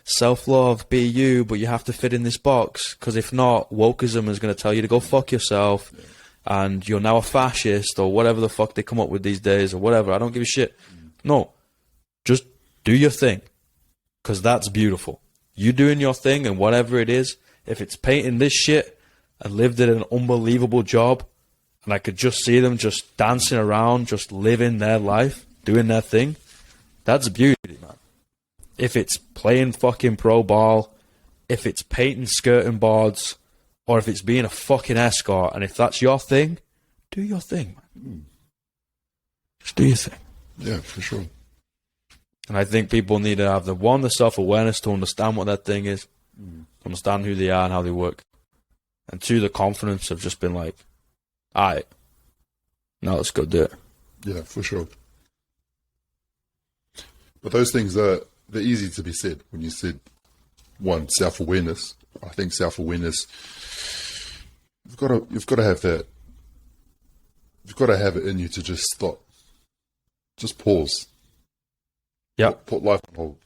self-love, be you, but you have to fit in this box. Because if not, wokeism is going to tell you to go fuck yourself. Yeah. And you're now a fascist, or whatever the fuck they come up with these days, or whatever. I don't give a shit. No. Just do your thing. Because that's beautiful. You doing your thing and whatever it is, if it's painting this shit and lived in an unbelievable job, and I could just see them just dancing around, just living their life, doing their thing, that's beauty, man. If it's playing fucking pro ball, if it's painting skirting boards, or if it's being a fucking escort, and if that's your thing, do your thing, man. Just do your thing. Yeah, for sure. And I think people need to have the self-awareness to understand what that thing is, understand who they are and how they work. And two, the confidence of just being like, all right, now let's go do it. Yeah, for sure. But those things they're easy to be said. When you said one, self-awareness, I think self-awareness, you've got to have that. You've got to have it in you to just stop, just pause. Yep. Put life on hold.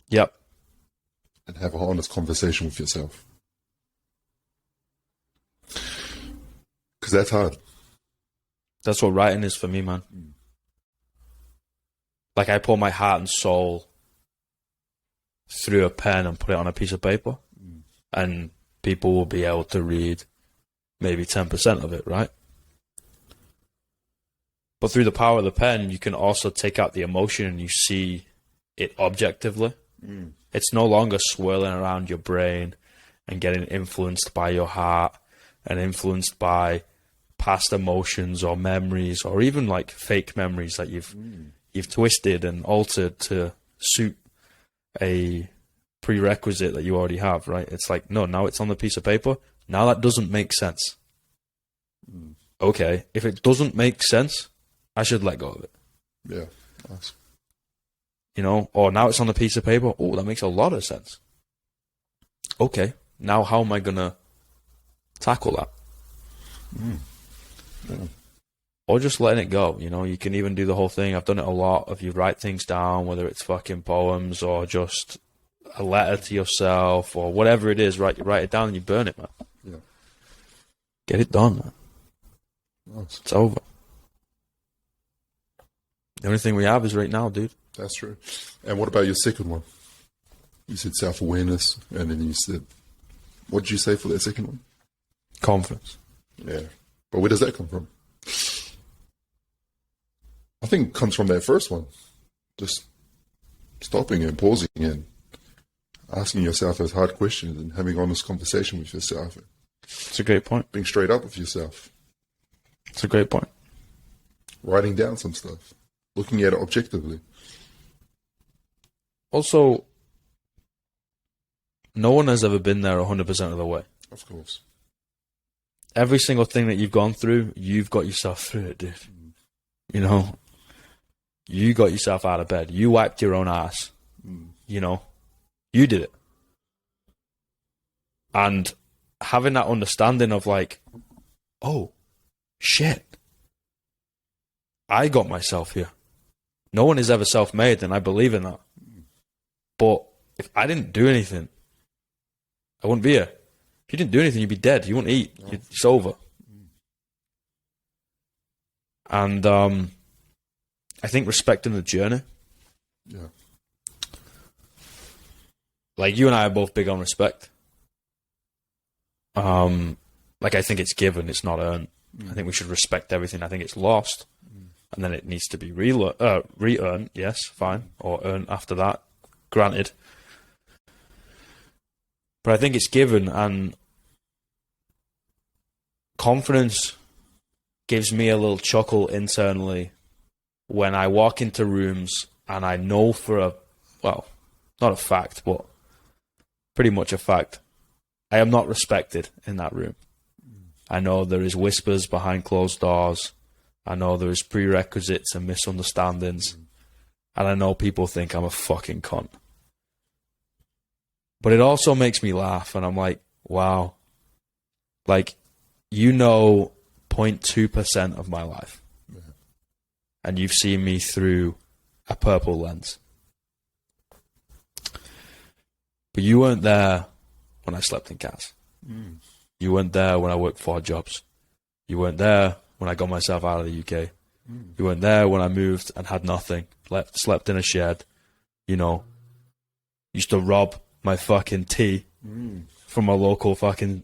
Yep. And have an honest conversation with yourself. Because that's hard. That's what writing is for me, man. Like, I pour my heart and soul through a pen and put it on a piece of paper, and people will be able to read maybe 10% of it, right? But through the power of the pen, you can also take out the emotion and you see it objectively. It's no longer swirling around your brain and getting influenced by your heart and influenced by past emotions or memories, or even like fake memories that you've twisted and altered to suit a prerequisite that you already have, right? It's like, no, now it's on the piece of paper. Now that doesn't make sense. Okay, if it doesn't make sense, I should let go of it. Yeah. Nice. You know, or now it's on the piece of paper. Oh, that makes a lot of sense. Okay, now how am I going to tackle that? Yeah. Or just letting it go. You know, you can even do the whole thing. I've done it a lot. If you write things down, whether it's fucking poems or just a letter to yourself or whatever it is, right? You write it down and you burn it, man. Yeah. Get it done, man. Nice. It's over. The only thing we have is right now, dude. That's true. And what about your second one? You said self-awareness, and then you said, what did you say for that second one? Confidence. Yeah. But where does that come from? I think it comes from that first one. Just stopping and pausing and asking yourself those hard questions and having honest conversation with yourself. It's a great point. Being straight up with yourself. It's a great point. Writing down some stuff. Looking at it objectively. Also, no one has ever been there 100% of the way. Of course. Every single thing that you've gone through, you've got yourself through it, dude. You know? You got yourself out of bed. You wiped your own ass. You know? You did it. And having that understanding of like, oh, shit. I got myself here. No one is ever self-made, and I believe in that. But if I didn't do anything, I wouldn't be here. If you didn't do anything, you'd be dead. You wouldn't eat. It's over. And I think respecting the journey. Yeah. Like, you and I are both big on respect. Like, I think it's given, it's not earned. I think we should respect everything. I think it's lost. And then it needs to be re-earned, yes, fine. Or earned after that, granted. But I think it's given, and confidence gives me a little chuckle internally when I walk into rooms and I know not a fact, but pretty much a fact, I am not respected in that room. I know there is whispers behind closed doors. I know there is prerequisites and misunderstandings. And I know people think I'm a fucking cunt. But it also makes me laugh, and I'm like, wow. Like, you know 0.2% of my life. Yeah. And you've seen me through a purple lens. But you weren't there when I slept in cats. You weren't there when I worked 4 jobs. You weren't there when I got myself out of the UK. You weren't there when I moved and had nothing. Slept in a shed. You know, used to rob my fucking tea from a local fucking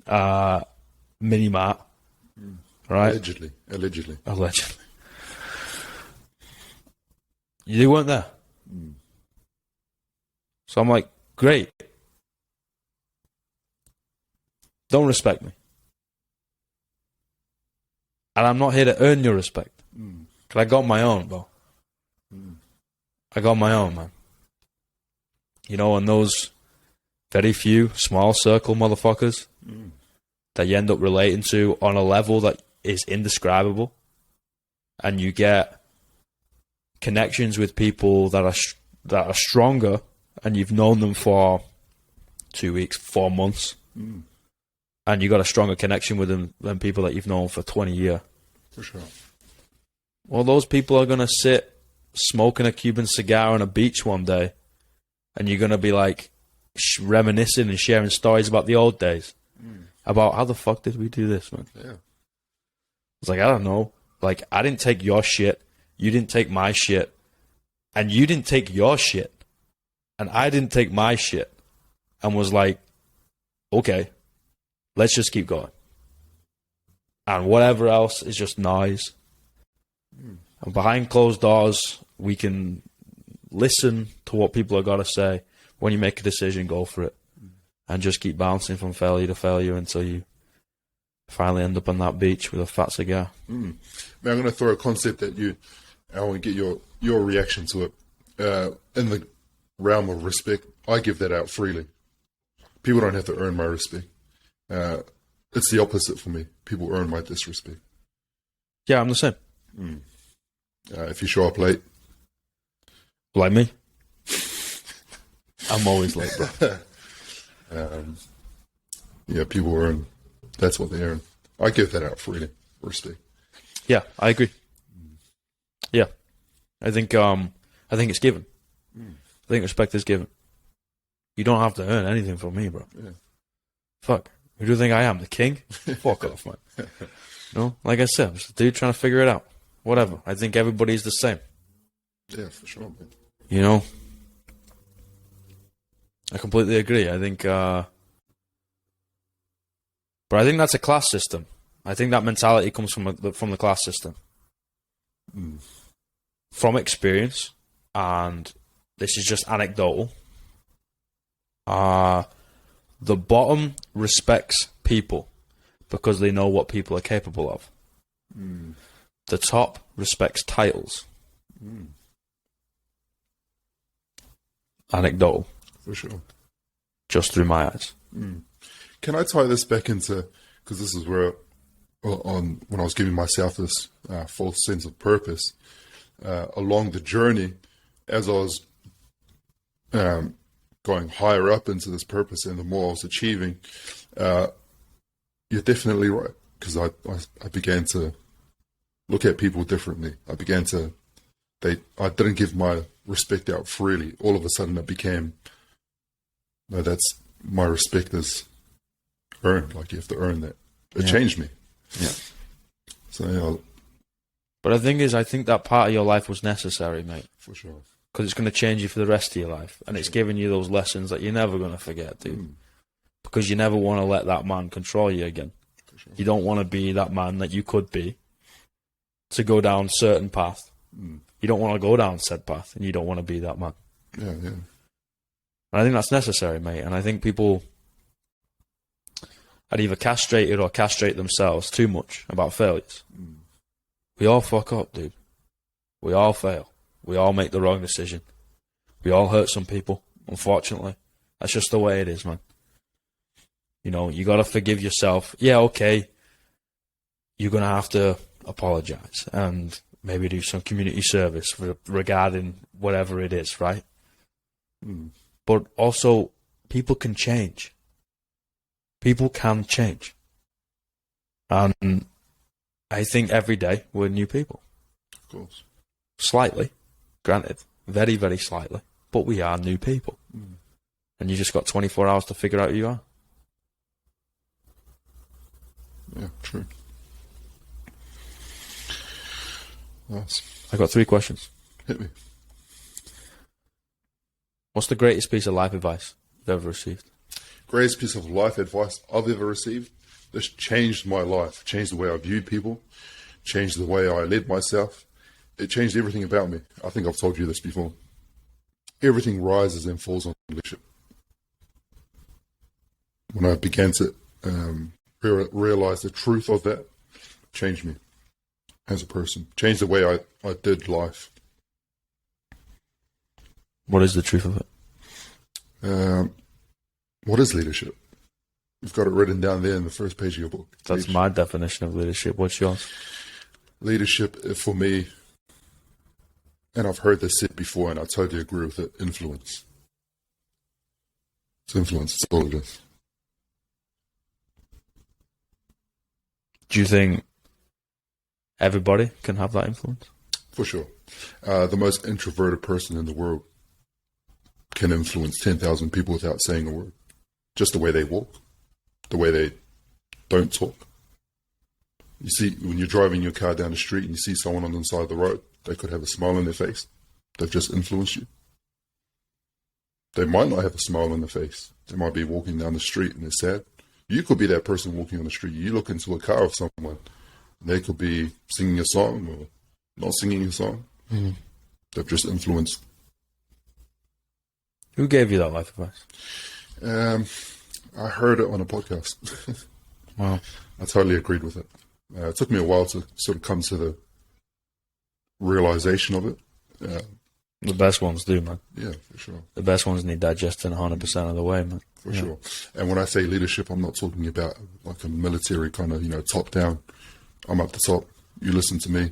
mini mart. Right? Allegedly. You weren't there. So I'm like, great. Don't respect me. And I'm not here to earn your respect. Because I got my own, bro. I got my own, man. You know, and those very few small circle motherfuckers that you end up relating to on a level that is indescribable. And you get connections with people that are stronger, and you've known them for 2 weeks, 4 months. And you got a stronger connection with them than people that you've known for 20 years. For sure. Well, those people are going to sit smoking a Cuban cigar on a beach one day, and you're going to be like reminiscing and sharing stories about the old days. About how the fuck did we do this, man? Yeah. It's like, I don't know. Like, I didn't take your shit. You didn't take my shit. And you didn't take your shit. And I didn't take my shit. And was like, okay, let's just keep going. And whatever else is just noise. And behind closed doors, we can listen to what people have got to say. When you make a decision, go for it. And just keep bouncing from failure to failure until you finally end up on that beach with a fat cigar. Man, I'm going to throw a concept at you. I want to get your reaction to it. In the realm of respect, I give that out freely. People don't have to earn my respect. It's the opposite for me. People earn my disrespect. Yeah, I'm the same. If you show up late. Like me? I'm always late, bro. Yeah, people earn. That's what they earn. I give that out freely. Respect. Yeah, I agree. Yeah, I think it's given. I think respect is given. You don't have to earn anything from me, bro. Yeah. Fuck. Who do you think I am? The king? Fuck off, man. No, like I said, I'm just a dude trying to figure it out. Whatever. I think everybody's the same. Yeah, for sure, man. You know? I completely agree. I think, but I think that's a class system. I think that mentality comes from the class system. From experience, and this is just anecdotal. The bottom respects people because they know what people are capable of. The top respects titles. Anecdotal. For sure. Just through my eyes. Can I tie this back into, because this is where, when I was giving myself this false sense of purpose, along the journey, as I was going higher up into this purpose and the more I was achieving, you're definitely right, because I began to look at people differently. I didn't give my respect out freely. All of a sudden it became, no, that's my respect is earned. Like, you have to earn that. It changed me. Yeah. So, yeah. But the thing is, I think that part of your life was necessary, mate. For sure. Because it's going to change you for the rest of your life. And it's giving you those lessons that you're never going to forget, dude. Because you never want to let that man control you again. Sure. You don't want to be that man that you could be to go down a certain path. You don't want to go down said path, and you don't want to be that man. Yeah. And I think that's necessary, mate. And I think people are either castrated or castrate themselves too much about failures. We all fuck up, dude. We all fail. We all make the wrong decision. We all hurt some people, unfortunately. That's just the way it is, man. You know, you got to forgive yourself. Yeah, okay. You're going to have to apologize and maybe do some community service regarding whatever it is, right? But also, people can change. People can change. And I think every day we're new people. Of course. Slightly, granted. Very, very slightly. But we are new people. And you just got 24 hours to figure out who you are. Yeah, true. Nice. I got 3 questions. Hit me. What's the greatest piece of life advice you've ever received? Greatest piece of life advice I've ever received. This changed my life, changed the way I viewed people, changed the way I led myself. It changed everything about me. I think I've told you this before. Everything rises and falls on leadership. When I began to realize the truth of that, changed me as a person, changed the way I did life. What is the truth of it? What is leadership? You've got it written down there in the first page of your book. That's my definition of leadership. What's yours? Leadership, for me, and I've heard this said before, and I totally agree with it, influence. It's influence. It's all it is. Do you think everybody can have that influence? For sure. The most introverted person in the world can influence 10,000 people without saying a word. Just the way they walk, the way they don't talk. You see, when you're driving your car down the street and you see someone on the side of the road, they could have a smile on their face. They've just influenced you. They might not have a smile on their face. They might be walking down the street and they're sad. You could be that person walking on the street. You look into a car of someone, they could be singing a song or not singing a song. Mm-hmm. They've just influenced. Who gave you that life advice? I heard it on a podcast. Wow. I totally agreed with it. It took me a while to sort of come to the realization of it. The best ones do, man. Yeah, for sure. The best ones need digesting 100% of the way, man. For sure. And when I say leadership, I'm not talking about like a military kind of, top down. I'm up the top. You listen to me.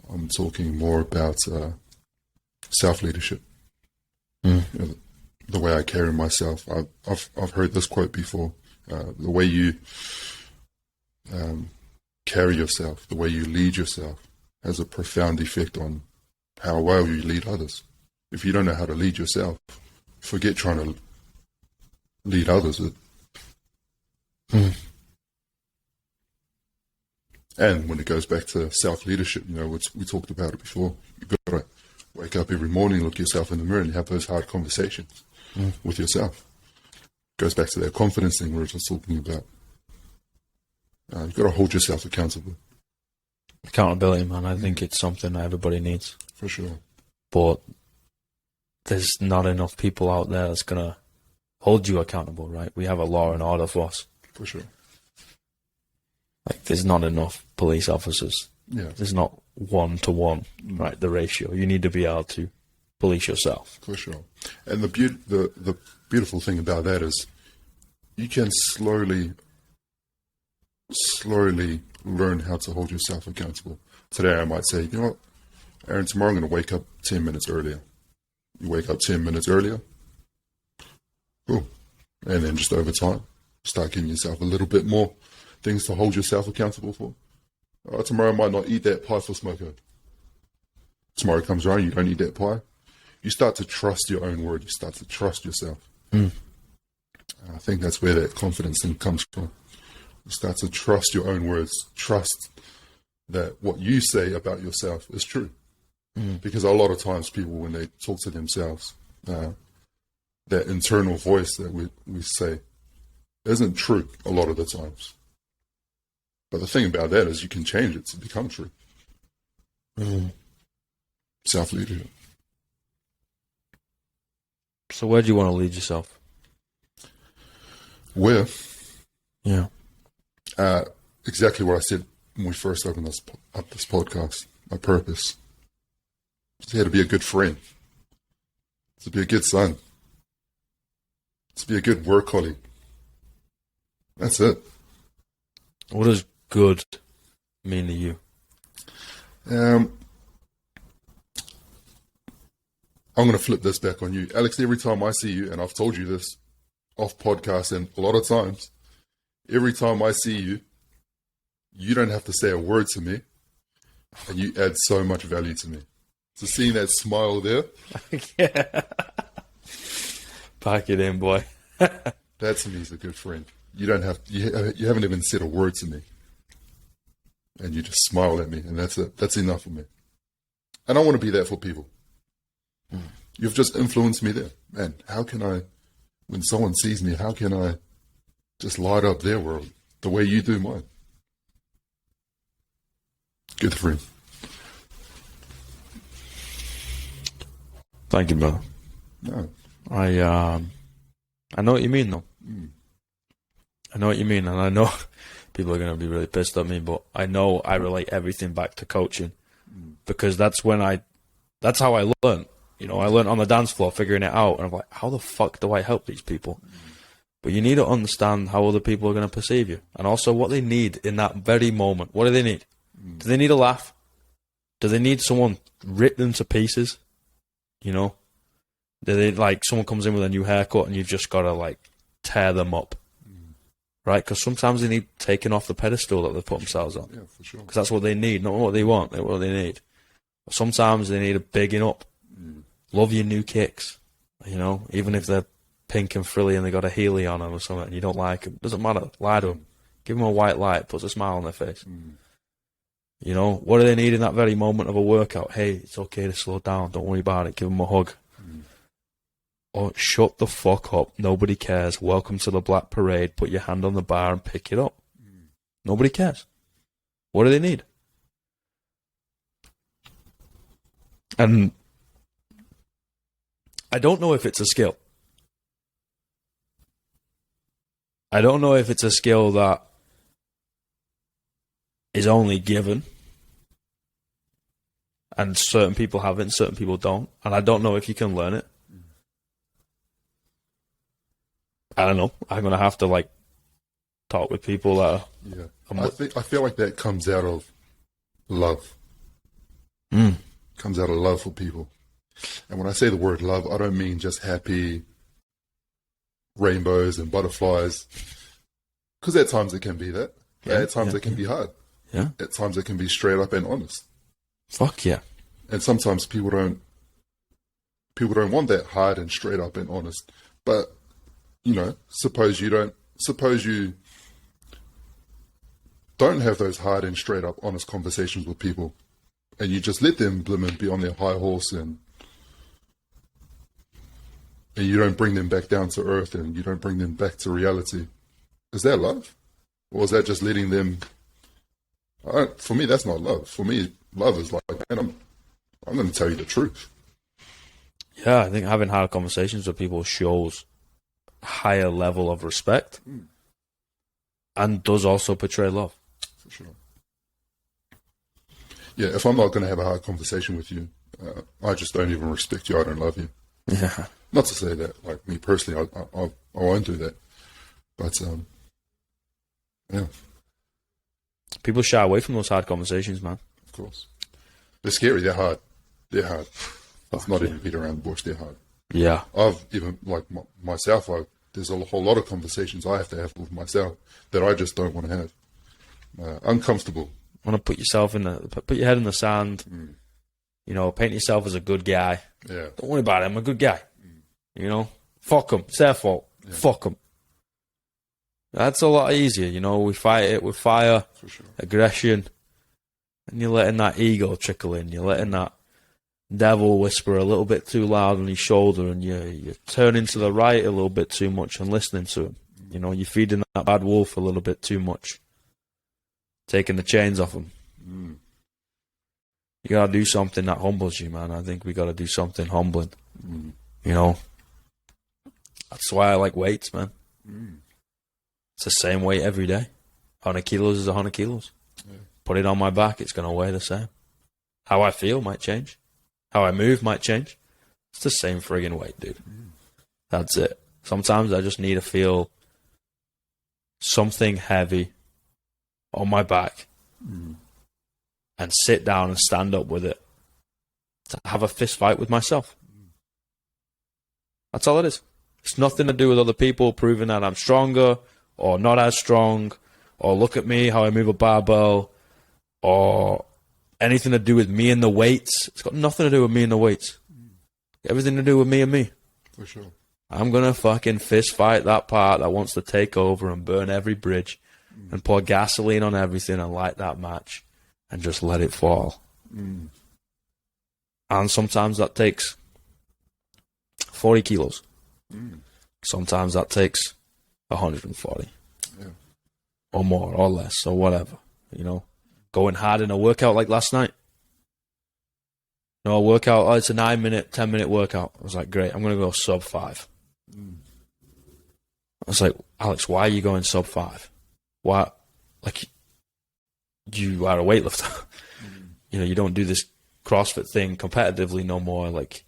I'm talking more about self-leadership. The way I carry myself. I've heard this quote before. The way you carry yourself, the way you lead yourself, has a profound effect on how well you lead others. If you don't know how to lead yourself, forget trying to lead others. And when it goes back to self-leadership, we talked about it before. You've got to wake up every morning, look yourself in the mirror and have those hard conversations with yourself. Goes back to that confidence thing we were just talking about. You've got to hold yourself accountable. Accountability, man. I think it's something that everybody needs. For sure. But there's not enough people out there that's going to hold you accountable, right? We have a law and order force. For sure. Like, there's not enough police officers. Yeah. There's not 1-to-1, right, the ratio. You need to be able to police yourself. For sure. And the beautiful thing about that is you can slowly learn how to hold yourself accountable. Today I might say, you know what, Aaron, tomorrow I'm going to wake up 10 minutes earlier. You wake up 10 minutes earlier. Cool. And then just over time, start giving yourself a little bit more things to hold yourself accountable for. Tomorrow I might not eat that pie for Smoko. Tomorrow comes around, you don't eat that pie. You start to trust your own word. You start to trust yourself. I think that's where that confidence thing comes from. You start to trust your own words. Trust that what you say about yourself is true. Because a lot of times people, when they talk to themselves, that internal voice that we say isn't true a lot of the times. But the thing about that is you can change it to become true. Self-leadership. So where do you want to lead yourself? Where? Yeah. Exactly what I said when we first opened up this podcast. My purpose. It's here to be a good friend. To be a good son. To be a good work colleague. That's it. What does good mean to you? I'm going to flip this back on you. Alex, every time I see you, and I've told you this off podcast and a lot of times, every time I see you, you don't have to say a word to me, and you add so much value to me. So seeing that smile there. Yeah. Pack it in, boy. That to me is a good friend. You haven't even said a word to me. And you just smile at me, and that's it. That's enough for me. And I want to be that for people. You've just influenced me there. Man, how can I when someone sees me, how can I just light up their world the way you do mine? Good friend. Thank you, brother. No. I know what you mean, though. I know what you mean, and I know people are going to be really pissed at me, but I know I relate everything back to coaching because that's how I learned. You know, I learned on the dance floor, figuring it out, and I'm like, how the fuck do I help these people? But you need to understand how other people are going to perceive you, and also what they need in that very moment. What do they need? Do they need a laugh? Do they need someone rip them to pieces? You know? Do they, like, someone comes in with a new haircut and you've just got to, like, tear them up? Right? Because sometimes they need taking off the pedestal that they've put themselves on. Yeah, for sure. Because that's what they need, not what they want, what they need. But sometimes they need a bigging up. Love your new kicks, you know, even if they're pink and frilly and they got a Healy on them or something and you don't like them. Doesn't matter. Lie to them. Give them a white light, puts a smile on their face. You know, what do they need in that very moment of a workout? Hey, it's okay to slow down. Don't worry about it. Give them a hug. Or shut the fuck up. Nobody cares. Welcome to the Black Parade. Put your hand on the bar and pick it up. Nobody cares. What do they need? And I don't know if it's a skill. I don't know if it's a skill that is only given and certain people have it and certain people don't. And I don't know if you can learn it. I don't know. I'm going to have to, like, talk with people that are... Yeah. I feel like that comes out of love. Comes out of love for people. And when I say the word love, I don't mean just happy rainbows and butterflies. Because at times it can be that. At times it can be hard. Yeah. At times it can be straight up and honest. Fuck yeah. And sometimes people don't want that hard and straight up and honest. But, you know, suppose you don't have those hard and straight up honest conversations with people. And you just let them blimmin' be on their high horse and you don't bring them back down to earth and you don't bring them back to reality. Is that love? Or is that just letting them... for me, that's not love. For me, love is like, man, I'm going to tell you the truth. Yeah, I think having hard conversations with people shows a higher level of respect and does also portray love. For sure. Yeah, if I'm not going to have a hard conversation with you, I just don't even respect you. I don't love you. Yeah. Not to say that, like, me personally, I won't do that. But, yeah. People shy away from those hard conversations, man. Of course. They're scary. They're hard. It's not even beat around the bush. They're hard. Yeah. I've even, like, myself, there's a whole lot of conversations I have to have with myself that I just don't want to have. Uncomfortable. Want to put your head in the sand, you know, paint yourself as a good guy. Yeah. Don't worry about it. I'm a good guy. You know, fuck them. It's their fault. Yeah. Fuck them. That's a lot easier. You know, we fight it with fire, for sure. Aggression, and you're letting that ego trickle in. You're letting that devil whisper a little bit too loud on your shoulder, and you're turning to the right a little bit too much and listening to him. You know, you're feeding that bad wolf a little bit too much. Taking the chains off him. You gotta do something that humbles you, man. I think we gotta do something humbling. You know? That's why I like weights, man. It's the same weight every day. 100 kilos is 100 kilos. Yeah. Put it on my back, it's gonna weigh the same. How I feel might change. How I move might change. It's the same friggin' weight, dude. That's it. Sometimes I just need to feel something heavy on my back and sit down and stand up with it to have a fist fight with myself. That's all it is. It's nothing to do with other people proving that I'm stronger or not as strong or look at me, how I move a barbell or anything to do with me and the weights. It's got nothing to do with me and the weights. Everything to do with me and me. For sure. I'm going to fucking fist fight that part that wants to take over and burn every bridge and pour gasoline on everything and light that match and just let it fall. And sometimes that takes 40 kilos. Sometimes that takes 140. Yeah. Or more, or less, or whatever. You know, going hard in a workout like last night. No, a workout, oh, it's a 9-minute, 10-minute workout. I was like, great, I'm going to go sub 5. I was like, Alex, why are you going sub 5? Why? Like, you are a weightlifter. You know, you don't do this CrossFit thing competitively no more. Like,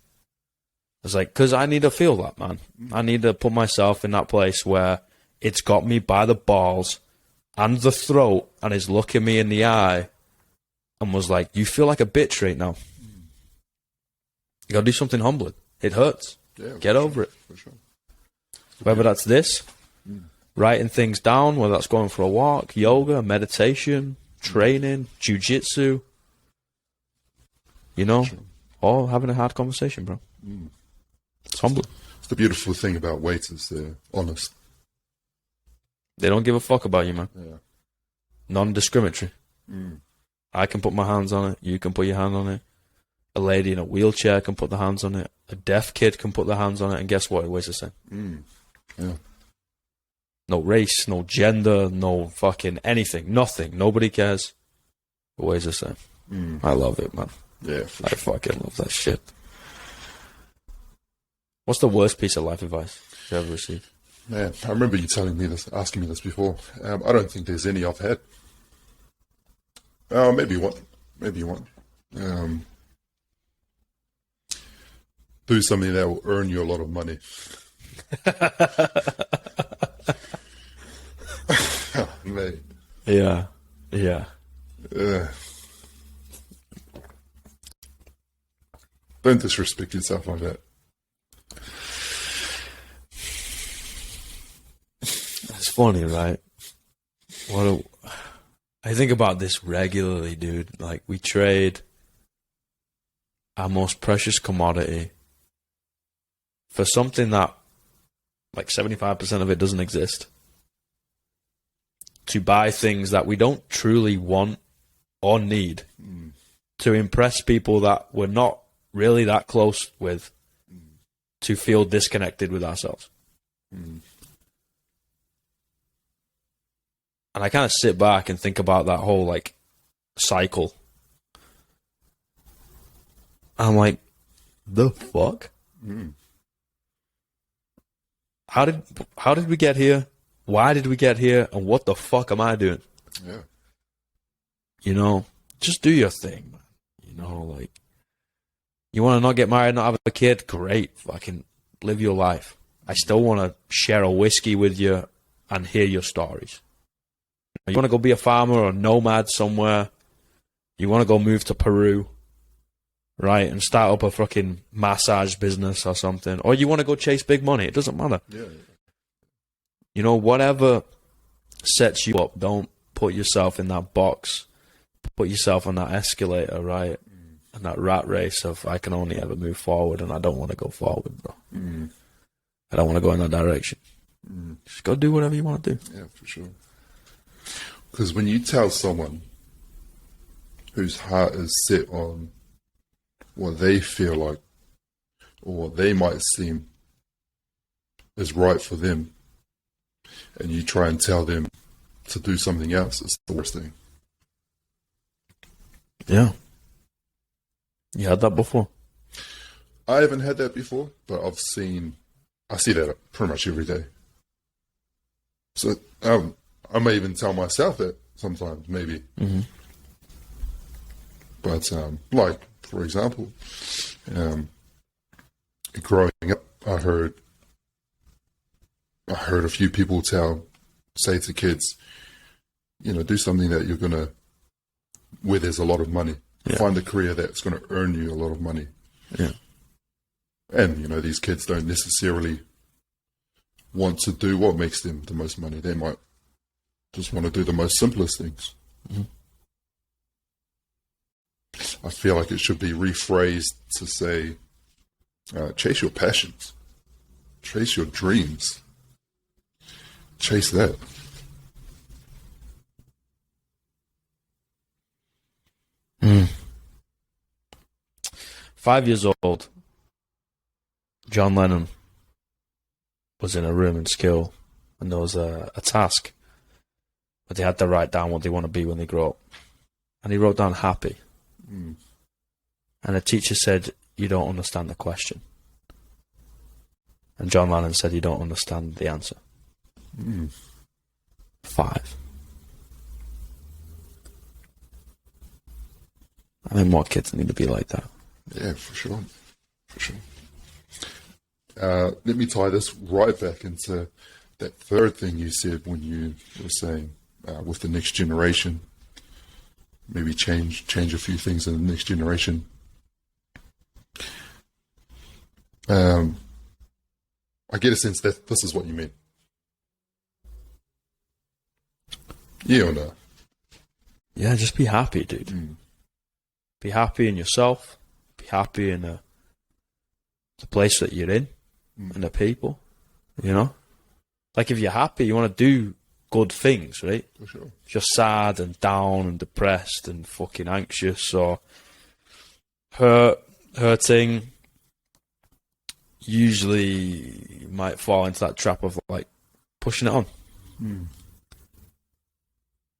I was like, because I need to feel that, man. I need to put myself in that place where it's got me by the balls and the throat and is looking me in the eye and was like, you feel like a bitch right now. You got to do something humbling. It hurts. Yeah, Get over it. For sure. Whether that's this, writing things down, whether that's going for a walk, yoga, meditation, training, jiu-jitsu, you know, or having a hard conversation, bro. It's humbling. It's the beautiful thing about waiters. They're honest. They don't give a fuck about you, man. Yeah. Non-discriminatory. I can put my hands on it. You can put your hand on it. A lady in a wheelchair can put their hands on it. A deaf kid can put their hands on it. And guess what? It weighs the same. Yeah. No race, no gender, no fucking anything. Nothing. Nobody cares. It weighs the same. I love it, man. Yeah. I fucking love that shit. What's the worst piece of life advice you ever received? Man, I remember you telling me this, asking me this before. I don't think there's any I've had. Maybe one. Do something that will earn you a lot of money. Mate. Yeah. Don't disrespect yourself like that. It's funny, right? I think about this regularly, dude. Like, we trade our most precious commodity for something that, like, 75% of it doesn't exist, to buy things that we don't truly want or need, to impress people that we're not really that close with, to feel disconnected with ourselves. And I kind of sit back and think about that whole, like, cycle. I'm like, the fuck? How did we get here? Why did we get here? And what the fuck am I doing? Yeah. You know, just do your thing, man. You know, like, you want to not get married, not have a kid? Great. Fucking live your life. I still want to share a whiskey with you and hear your stories. You want to go be a farmer or a nomad somewhere? You want to go move to Peru, right, and start up a fucking massage business or something? Or you want to go chase big money? It doesn't matter. Yeah. You know, whatever sets you up, don't put yourself in that box. Put yourself on that escalator, right? And that rat race of, I can only ever move forward and I don't want to go forward, bro. I don't want to go in that direction. Just go do whatever you want to do. Yeah, for sure. Because when you tell someone whose heart is set on what they feel like or what they might seem is right for them, and you try and tell them to do something else, it's the worst thing. Yeah. You had that before? I haven't had that before, but I see that pretty much every day. So I may even tell myself that sometimes, maybe. But like, for example, growing up, I heard a few people say to kids, you know, do something that you're gonna, where there's a lot of money. Yeah. Find a career that's going to earn you a lot of money. Yeah. And, you know, these kids don't necessarily want to do what makes them the most money. They might just want to do the most simplest things. I feel like it should be rephrased to say, chase your passions. Chase your dreams. Chase that. Mm. 5 years old, John Lennon was in a room in school, and there was a task, but they had to write down what they want to be when they grow up. And he wrote down happy. Mm. And the teacher said, "You don't understand the question." And John Lennon said, "You don't understand the answer." 5. I think more kids need to be like that. Yeah, for sure. For sure. Let me tie this right back into that third thing you said when you were saying with the next generation, maybe change a few things in the next generation. I get a sense that this is what you meant. Yeah or no? Yeah, just be happy, dude. Be happy in yourself. Be happy in the place that you're in and the people, you know? Like, if you're happy, you want to do good things, right? For sure. If you're sad and down and depressed and fucking anxious or hurting, usually you might fall into that trap of, like, pushing it on.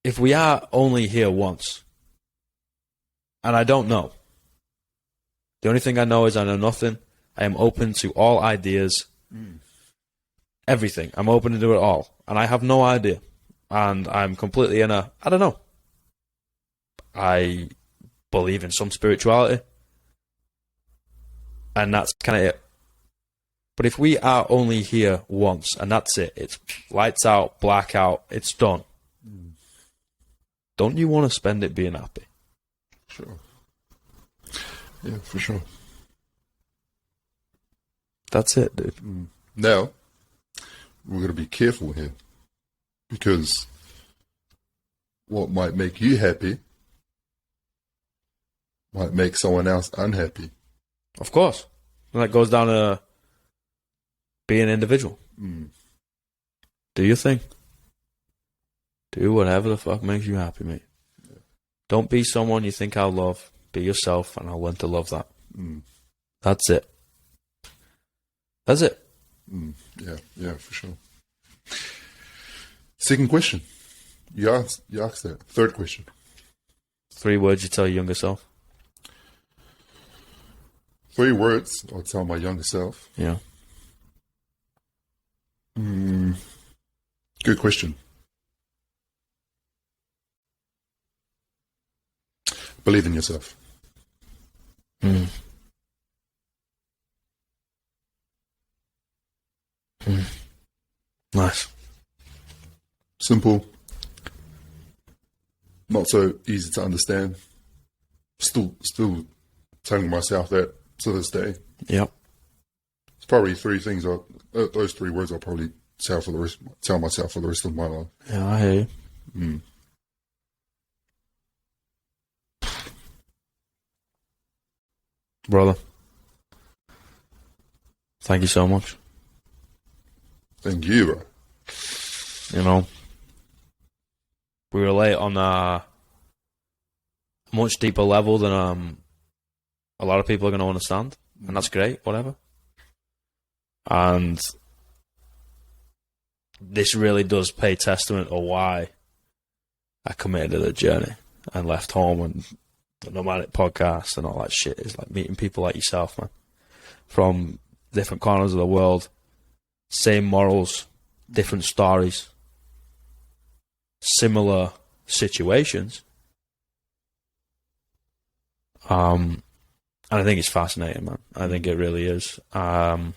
If we are only here once, and I don't know, the only thing I know is I know nothing. I am open to all ideas, everything. I'm open to do it all, and I have no idea. And I'm completely I don't know. I believe in some spirituality, and that's kind of it. But if we are only here once, and that's it, it's lights out, blackout, it's done. Don't you want to spend it being happy? Sure. Yeah, for sure. That's it, dude. Now, we're going to be careful here, because what might make you happy might make someone else unhappy. Of course. And that goes down to being an individual. Do your thing. Do whatever the fuck makes you happy, mate. Yeah. Don't be someone you think I'll love. Be yourself, and I'll learn to love that. That's it. That's it. Yeah, for sure. Second question. You asked that. Third question. 3 words you tell your younger self. 3 words I'll tell my younger self. Yeah. Good question. Believe in yourself. Nice. Simple. Not so easy to understand. Still telling myself that to this day. Yep. It's probably 3 things. Those 3 words I'll probably tell myself for the rest of my life. Yeah, I hear you. Brother, thank you so much. Thank you, bro. You know, we relate on a much deeper level than a lot of people are going to understand, and that's great, whatever. And this really does pay testament of why I committed to the journey and left home and the Nomadic podcast and all that shit. Is like meeting people like yourself, man, from different corners of the world, same morals, different stories, similar situations. And I think it's fascinating, man. I think it really is. And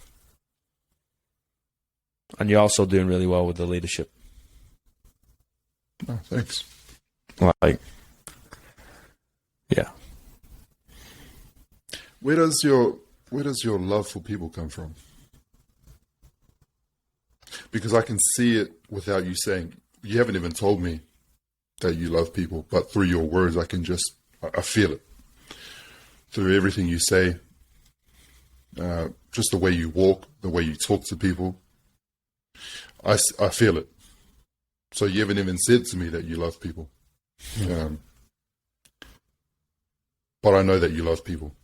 you're also doing really well with the leadership. Oh, thanks. Like, yeah. Where does your love for people come from? Because I can see it without you saying. You haven't even told me that you love people, but through your words, I feel it. Through everything you say, just the way you walk, the way you talk to people, I feel it. So you haven't even said to me that you love people. But I know that you love people.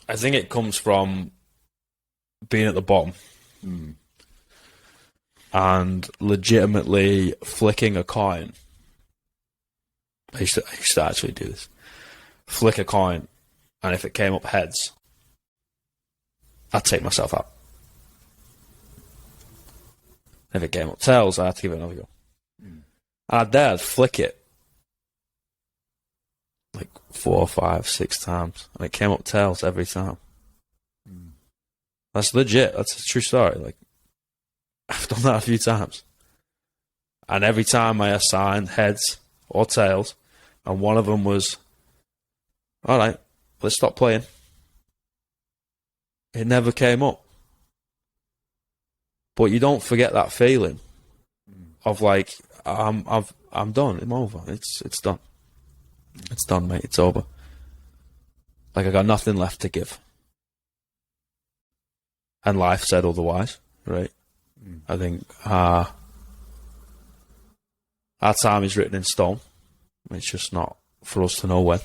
I think it comes from being at the bottom and legitimately flicking a coin. I used to actually do this. Flick a coin, and if it came up heads, I'd take myself out. If it came up tails, I had to give it another go. And I'd flick it like 4, 5, 6 times, and it came up tails every time. That's legit. That's a true story. Like, I've done that a few times, and every time I assigned heads or tails, and one of them was, all right, let's stop playing. It never came up. But you don't forget that feeling of like, I'm done. I'm over. It's done. It's done, mate. It's over. Like, I got nothing left to give. And life said otherwise, right? I think our time is written in stone. It's just not for us to know when.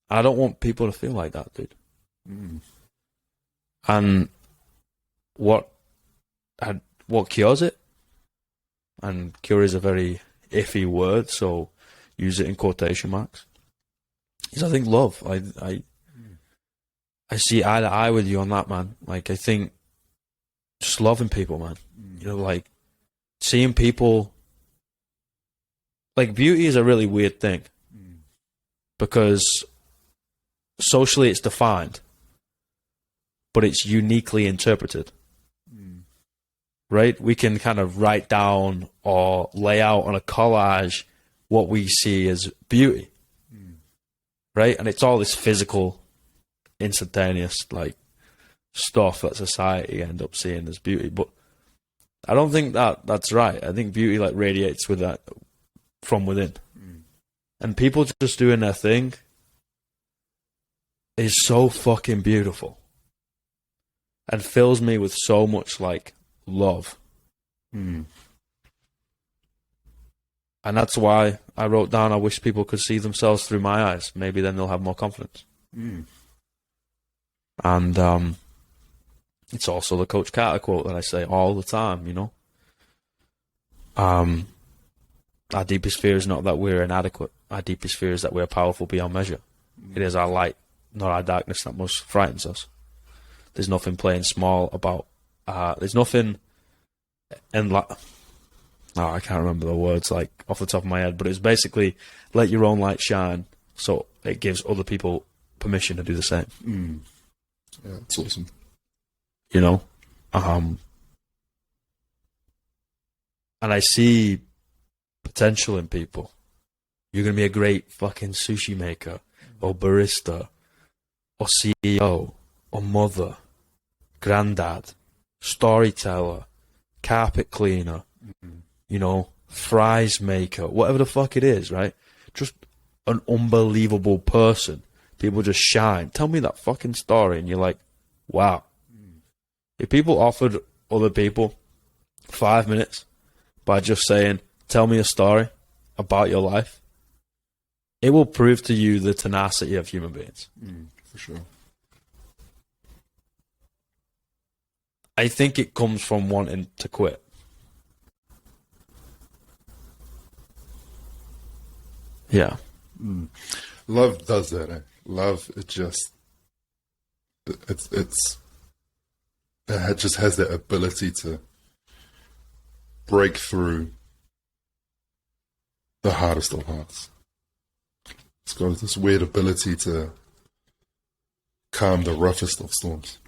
I don't want people to feel like that, dude. And what cures it? And cure is a very iffy word, so use it in quotation marks. Is, I think, love. I see eye to eye with you on that, man. Like, I think just loving people, man. You know, like seeing people. Like, beauty is a really weird thing because socially it's defined, but it's uniquely interpreted. Right? We can kind of write down or lay out on a collage what we see as beauty. Right? And it's all this physical, instantaneous, like, stuff that society end up seeing as beauty. But I don't think that's right. I think beauty, like, radiates with that from within. And people just doing their thing is so fucking beautiful and fills me with so much, like, love. And that's why I wrote down, I wish people could see themselves through my eyes. Maybe then they'll have more confidence. And it's also the Coach Carter quote that I say all the time, you know. Our deepest fear is not that we're inadequate. Our deepest fear is that we're powerful beyond measure. It is our light, not our darkness, that most frightens us. There's nothing playing small about. There's nothing in like. Oh, I can't remember the words like off the top of my head, but it's basically let your own light shine, so it gives other people permission to do the same. Yeah, that's awesome. You know, and I see potential in people. You're going to be a great fucking sushi maker or barista or CEO or mother, granddad, storyteller, carpet cleaner, you know, fries maker, whatever the fuck it is, right? Just an unbelievable person. People just shine. Tell me that fucking story and you're like, wow. If people offered other people 5 minutes by just saying, tell me a story about your life, it will prove to you the tenacity of human beings. For sure. I think it comes from wanting to quit. Yeah. Love does that, eh? Love, it just has that ability to break through the hardest of hearts. It's got this weird ability to calm the roughest of storms.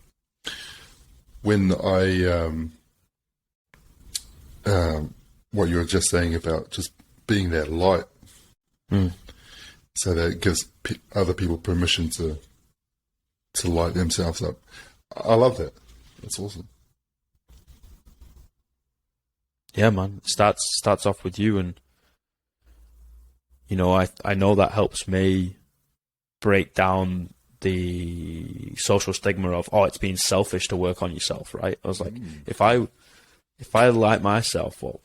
When what you were just saying about just being that light, so that it gives other people permission to light themselves up. I love that. That's awesome. Yeah, man. It starts off with you, and you know, I know that helps me break down the social stigma of, oh, it's being selfish to work on yourself, right? I was like, if I light myself up,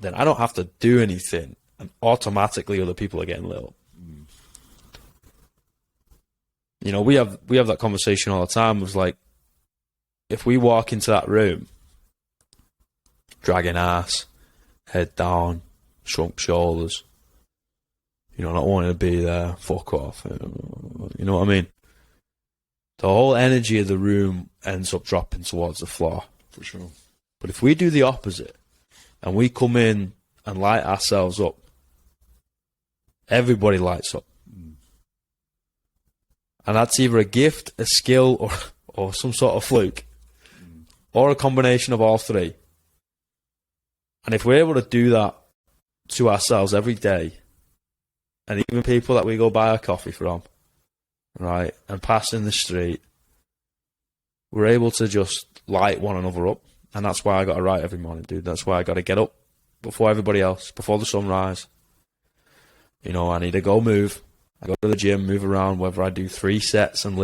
then I don't have to do anything, and automatically other people are getting lit up. You know, we have that conversation all the time. It was like, if we walk into that room, dragging ass, head down, shrunk shoulders, you know, not wanting to be there, fuck off. You know what I mean? The whole energy of the room ends up dropping towards the floor. For sure. But if we do the opposite, and we come in and light ourselves up, everybody lights up. And that's either a gift, a skill, or some sort of fluke, or a combination of all three. And if we're able to do that to ourselves every day, and even people that we go buy a coffee from, right, and pass in the street, we're able to just light one another up. And that's why I got to write every morning, dude. That's why I got to get up before everybody else, before the sunrise. You know, I need to go move. I go to the gym, move around, whether I do 3 sets and leave